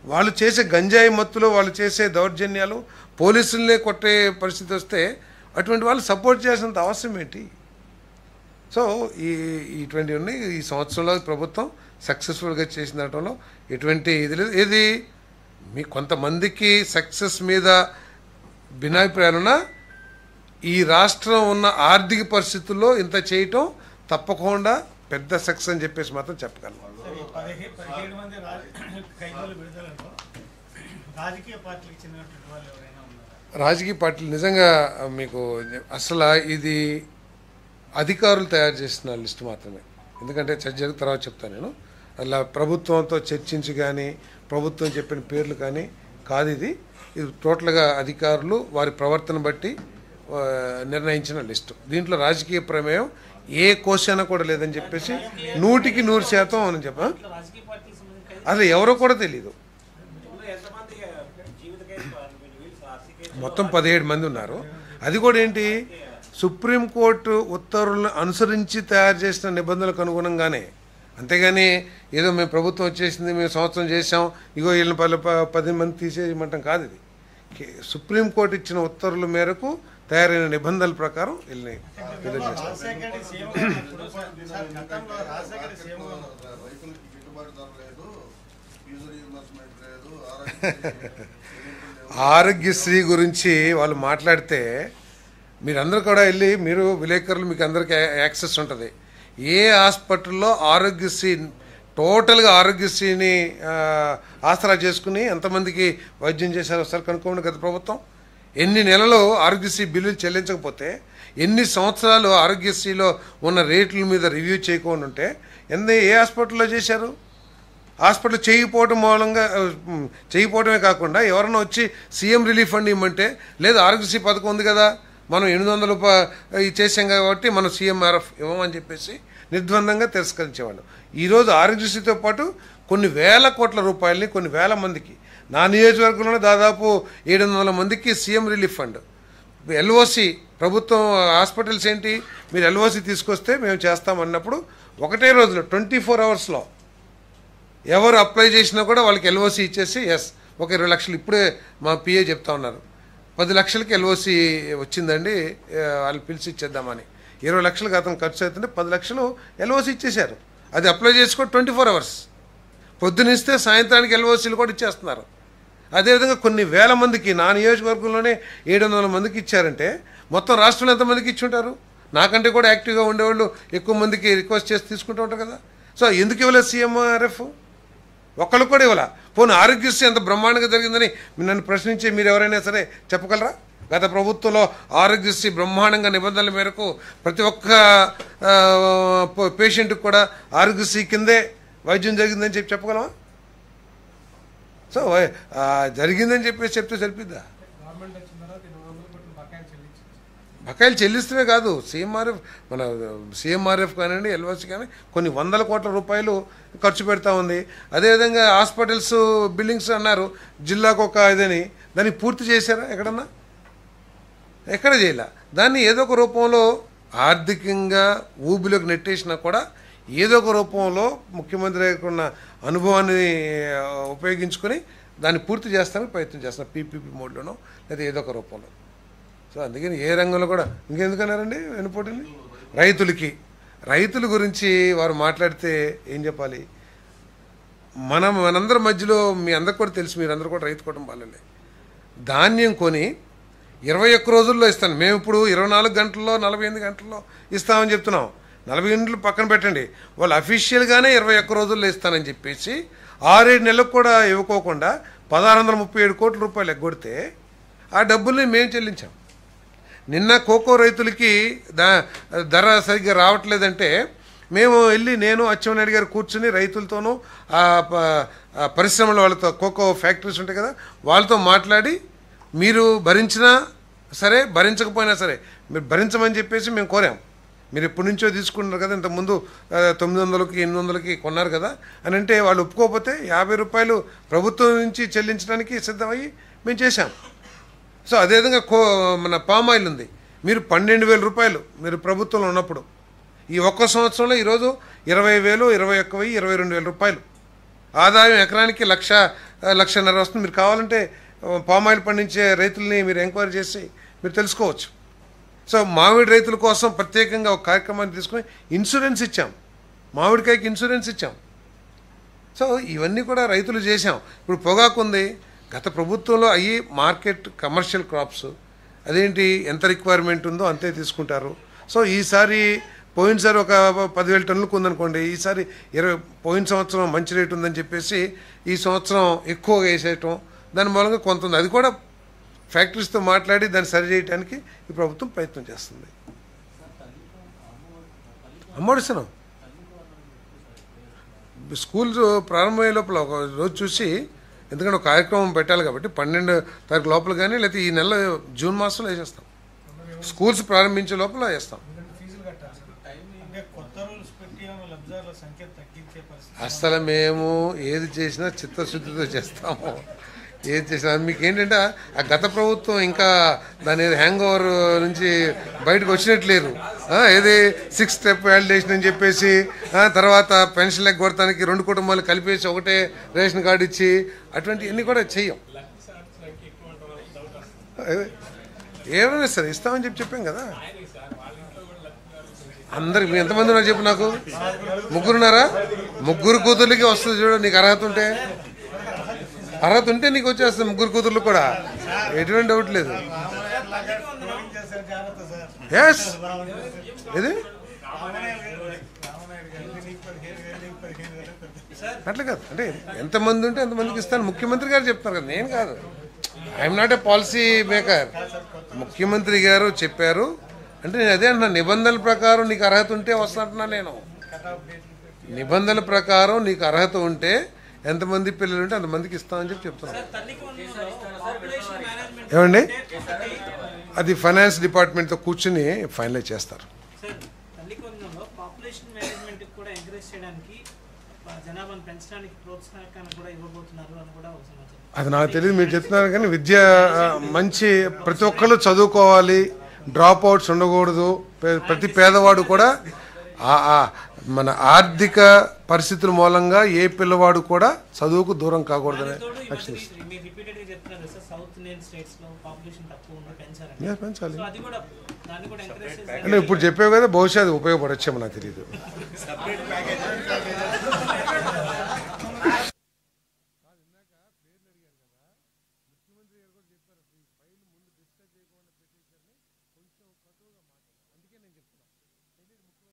వాళ్ళు చేసే గంజాయి మత్తులో వాళ్ళు చేసే దౌర్జన్యాలు, పోలీసులనే కొట్టే పరిస్థితి వస్తే అటువంటి వాళ్ళు సపోర్ట్ చేసినంత అవసరం ఏంటి? సో ఇటువంటివి ఉన్నాయి. ఈ సంవత్సరంలో ప్రభుత్వం సక్సెస్ఫుల్గా చేసిన దాంట్లో ఎటువంటి ఇది లేదు. ఏది మీ కొంతమందికి సక్సెస్ మీద భిన్నాభిప్రాయాలున్నా ఈ రాష్ట్రం ఉన్న ఆర్థిక పరిస్థితుల్లో ఇంత చేయటం తప్పకుండా పెద్ద సక్సెస్ అని చెప్పేసి మాత్రం చెప్పగలను. రాజకీయ పార్టీలు నిజంగా మీకు అసలు ఇది అధికారులు తయారు చేసిన లిస్ట్ మాత్రమే. ఎందుకంటే చర్చ జరిగిన తర్వాత చెప్తాను నేను. అలా ప్రభుత్వంతో చర్చించి కానీ ప్రభుత్వం చెప్పిన పేర్లు కానీ కాదు. ఇది టోటల్గా అధికారులు వారి ప్రవర్తన బట్టి నిర్ణయించిన లిస్టు. దీంట్లో రాజకీయ ప్రమేయం ఏ క్వశ్చన్ కూడా లేదని చెప్పేసి 100% అని చెప్పా. అసలు ఎవరో కూడా తెలీదు. మొత్తం 17 మంది ఉన్నారు. అది కూడా ఏంటి, సుప్రీంకోర్టు ఉత్తర్వులను అనుసరించి తయారు చేసిన నిబంధనలకు అనుగుణంగానే, అంతేగాని ఏదో మేము ప్రభుత్వం వచ్చేసింది మేము సంవత్సరం చేసాం ఇగో వీళ్ళని 10 మంది తీసేయమంటాం కాదు. ఇది సుప్రీంకోర్టు ఇచ్చిన ఉత్తర్వుల మేరకు తయారైన నిబంధనల ప్రకారం వీళ్ళని ఆరోగ్యశ్రీ గురించి వాళ్ళు మాట్లాడితే మీరందరూ కూడా వెళ్ళి, మీరు విలేకరులు మీకు అందరికీ యాక్సెస్ ఉంటుంది, ఏ హాస్పిటల్లో ఆరోగ్యశ్రీ టోటల్గా ఆరోగ్యశ్రీని ఆసరా చేసుకుని ఎంతమందికి వైద్యం చేశారో ఒకసారి కనుక్కోండి. గత ప్రభుత్వం ఎన్ని నెలలు ఆరోగ్యశ్రీ బిల్లులు చెల్లించకపోతే, ఎన్ని సంవత్సరాలు ఆరోగ్యశ్రీలో ఉన్న రేట్ల మీద రివ్యూ చేయకుండా ఉంటే ఏ హాస్పిటల్లో చేశారు? హాస్పిటల్ చేయకపోవడమే కాకుండా ఎవరన్నా వచ్చి సీఎం రిలీఫ్ ఫండ్ ఇవ్వమంటే, లేదు ఆరోగ్యశ్రీ పథకం ఉంది కదా మనం 800 చేసాం కాబట్టి మనం సీఎంఆర్ఎఫ్ ఇవ్వమని చెప్పేసి నిర్ద్వందంగా తిరస్కరించేవాళ్ళు. ఈరోజు ఆరోగ్యశ్రీతో పాటు కొన్ని వేల కోట్ల రూపాయలని కొన్ని వేల మందికి, నా నియోజకవర్గంలోనే దాదాపు 700 మందికి సీఎం రిలీఫ్ ఫండ్, ఎల్ఓసి ప్రభుత్వం హాస్పిటల్స్ ఏంటి, మీరు ఎల్ఓసి తీసుకొస్తే మేము చేస్తామన్నప్పుడు ఒకటే రోజులో 24 అవర్స్లో ఎవరు అప్లై చేసినా కూడా వాళ్ళకి ఎల్ఓసి ఇచ్చేసి ఎస్ ఒక 20 లక్షలు, ఇప్పుడే మా పిఏ చెప్తా ఉన్నారు 10 లక్షలకి ఎల్ఓసి వచ్చిందండి వాళ్ళు పిలిచి ఇచ్చేద్దామని. 20 లక్షలకు అతను ఖర్చు అవుతుంటే 10 లక్షలు ఎల్ఓసి ఇచ్చేశారు. అది అప్లై చేసుకో 24 అవర్స్, పొద్దునిస్తే సాయంత్రానికి ఎల్ఓసీలు కూడా ఇచ్చేస్తున్నారు. అదేవిధంగా కొన్ని వేల మందికి, నా నియోజకవర్గంలోనే 700 మందికి ఇచ్చారంటే మొత్తం రాష్ట్రంలో ఎంతమందికి ఇచ్చుంటారు? నాకంటే కూడా యాక్టివ్గా ఉండేవాళ్ళు ఎక్కువ మందికి రిక్వెస్ట్ చేసి తీసుకుంటూ ఉంటారు కదా. సో ఎందుకు ఇవ్వలేదు సీఎంఆర్ఎఫ్? ఒక్కళ్ళు కూడా ఇవ్వాల. పోనీ ఆరోగ్యశ్రీ ఎంత బ్రహ్మాండంగా జరిగిందని నన్ను ప్రశ్నించే మీరు ఎవరైనా సరే చెప్పగలరా? గత ప్రభుత్వంలో ఆరోగ్యశ్రీ బ్రహ్మాండంగా నిబంధనల మేరకు ప్రతి ఒక్క పేషెంట్కి కూడా ఆరోగ్యశ్రీ కిందే వైద్యం జరిగిందని చెప్పగలమా? సో జరిగిందని చెప్పేసి చెప్తే సరిపోద్దా? బకాయిలు చెల్లిస్తమే కాదు, సీఎంఆర్ఎఫ్ కానివ్వండి, ఎల్ఓసి కానీ కొన్ని 100 కోట్ల రూపాయలు ఖర్చు పెడతా ఉంది. అదేవిధంగా హాస్పిటల్స్ బిల్డింగ్స్ అన్నారు జిల్లాకు ఒక ఇదని, దాన్ని పూర్తి చేశారా? ఎక్కడన్నా ఎక్కడ చేయలే. దాన్ని ఏదో ఒక రూపంలో ఆర్థికంగా ఊబిలోకి నెట్టేసినా కూడా ఏదో ఒక రూపంలో ముఖ్యమంత్రి ఉన్న అనుభవాన్ని ఉపయోగించుకొని దాన్ని పూర్తి చేస్తానికి ప్రయత్నం చేస్తున్నారు, పీపీపీ మోడ్లోనో లేదా ఏదో ఒక రూపంలో. సో అందుకని ఏ రంగంలో కూడా ఇంకెందుకన్నారండి వెనుపోటీని రైతుల గురించి వారు మాట్లాడితే ఏం చెప్పాలి? మనందరి మధ్యలో మీ అందరికి కూడా తెలుసు, మీరందరూ కూడా రైతు కుటుంబాలే. ధాన్యం కొని 21 రోజుల్లో ఇస్తాను, మేము ఇప్పుడు 24 గంటల్లో 48 గంటల్లో ఇస్తామని చెప్తున్నాం. 40 గంటలు పక్కన పెట్టండి, వాళ్ళు అఫీషియల్గానే 21 రోజుల్లో ఇస్తానని చెప్పేసి 6-7 నెలలకు కూడా ఇవ్వకోకుండా 1637 కోట్ల రూపాయలు ఎగ్గొడితే ఆ డబ్బుల్ని మేము చెల్లించాం. నిన్న కోకో రైతులకి ధర సరిగ్గా రావట్లేదంటే మేము వెళ్ళి, నేను అచ్చెన్నాయుడు గారు కూర్చుని రైతులతోనూ పరిశ్రమల వాళ్ళతో, కోకో ఫ్యాక్టరీస్ ఉంటాయి కదా వాళ్ళతో మాట్లాడి, మీరు భరించినా సరే భరించకపోయినా సరే మీరు భరించమని చెప్పేసి మేము కోరాం. మీరు ఎప్పటి నుంచో తీసుకుంటున్నారు కదా, ఇంతకుముందు 900కి 800కి కొన్నారు కదా అని అంటే వాళ్ళు ఒప్పుకోకపోతే 50 రూపాయలు ప్రభుత్వం నుంచి చెల్లించడానికి సిద్ధమయ్యి మేము చేశాం. సో అదేవిధంగా మన పామ్ ఆయిల్ ఉంది, మీరు 12,000 రూపాయలు మీరు ప్రభుత్వంలో ఉన్నప్పుడు, ఈ ఒక్క సంవత్సరంలో ఈరోజు 20,000, 21,000, 22,000 రూపాయలు ఆదాయం, ఎకరానికి 1,00,000-1,50,000 వస్తుంది. మీరు కావాలంటే పామ్ ఆయిల్ పండించే రైతుల్ని మీరు ఎంక్వైరీ చేసి మీరు తెలుసుకోవచ్చు. సో మామిడి రైతుల కోసం ప్రత్యేకంగా ఒక కార్యక్రమాన్ని తీసుకుని ఇన్సూరెన్స్ ఇచ్చాం, మామిడికాయకి ఇన్సూరెన్స్ ఇచ్చాం. సో ఇవన్నీ కూడా రైతులు చేశాం. ఇప్పుడు పొగాకు ఉంది, గత ప్రభుత్వంలో అయ్యి మార్కెట్ కమర్షియల్ క్రాప్స్ అదేంటి ఎంత రిక్వైర్మెంట్ ఉందో అంతే తీసుకుంటారు. సో ఈసారి పోయినసారి ఒక 10,000 టన్నులకు ఉందనుకోండి, ఈసారి పోయిన సంవత్సరం మంచి రేటు ఉందని చెప్పేసి ఈ సంవత్సరం ఎక్కువగా వేసేయటం, దాని మూలంగా కొంత ఉంది. అది కూడా ఫ్యాక్టరీస్తో మాట్లాడి దాన్ని సరి చేయడానికి ఈ ప్రభుత్వం ప్రయత్నం చేస్తుంది. అమ్మడిస్తున్నాం స్కూల్ ప్రారంభమయ్యే లోపల ఒక రోజు చూసి, ఎందుకంటే ఒక కార్యక్రమం పెట్టాలి కాబట్టి 12వ తారీఖు లోపల కానీ లేకపోతే ఈ నెల జూన్ మాసంలో వేసేస్తాం, స్కూల్స్ ప్రారంభించే లోపల వేస్తాం. అసలు మేము ఏది చేసినా చిత్తశుద్ధితో చేస్తాము. ఏం చేసినా మీకు ఏంటంటే ఆ గత ప్రభుత్వం ఇంకా దాని హ్యాంగ్ ఓవర్ నుంచి బయటకు వచ్చినట్లేరు. ఏది 6 స్టెప్ వ్యాలిడేషన్ అని చెప్పేసి తర్వాత పెన్షన్ ఎగ్గొడతానికి 2 కుటుంబాలు కలిపేసి ఒకటే రేషన్ కార్డు ఇచ్చి అటువంటివన్నీ కూడా చెయ్యం. ఏమైనా సరే ఇస్తామని చెప్పాం కదా. అందరికి మీ ఎంతమంది ఉన్నారు చెప్పు నాకు. 3 ఉన్నారా? 3 కూతుర్లకి వస్తుంది చూడు. నీకు అర్హత ఉంటే నీకు వచ్చేస్తుంది 3 కూతుర్లు కూడా, ఎటువంటి డౌట్ లేదు. ఎస్ ఇది అట్లా కాదు, అంటే ఎంతమంది ఉంటే ఎంతమందికి ఇస్తాను ముఖ్యమంత్రి గారు చెప్తారు కదా, నేను కాదు. I'm not a policy maker. ముఖ్యమంత్రి గారు చెప్పారు అంటే నేను అదే అంటున్నా. నిబంధనల ప్రకారం నీకు అర్హత ఉంటే వస్తున్నా. నేను నిబంధనల ప్రకారం నీకు అర్హత ఉంటే ఎంతమంది పిల్లలు ఉంటే అంతమందికి ఇస్తామని చెప్తున్నాను. ఏమండి అది ఫైనాన్స్ డిపార్ట్మెంట్తో కూర్చుని ఫైనలైజ్ చేస్తారు. అది నాకు తెలియదు, మీరు చెప్తున్నారు కానీ విద్య మంచి ప్రతి ఒక్కళ్ళు చదువుకోవాలి, డ్రాప్ అవుట్స్ ఉండకూడదు. ప్రతి పేదవాడు కూడా మన ఆర్థిక పరిస్థితుల మూలంగా ఏ పిల్లవాడు కూడా చదువుకు దూరం కాకూడదని పెంచాలి. అంటే ఇప్పుడు చెప్పావు కదా, బహుశా అది ఉపయోగపడొచ్చేమో నాకు తెలియదు.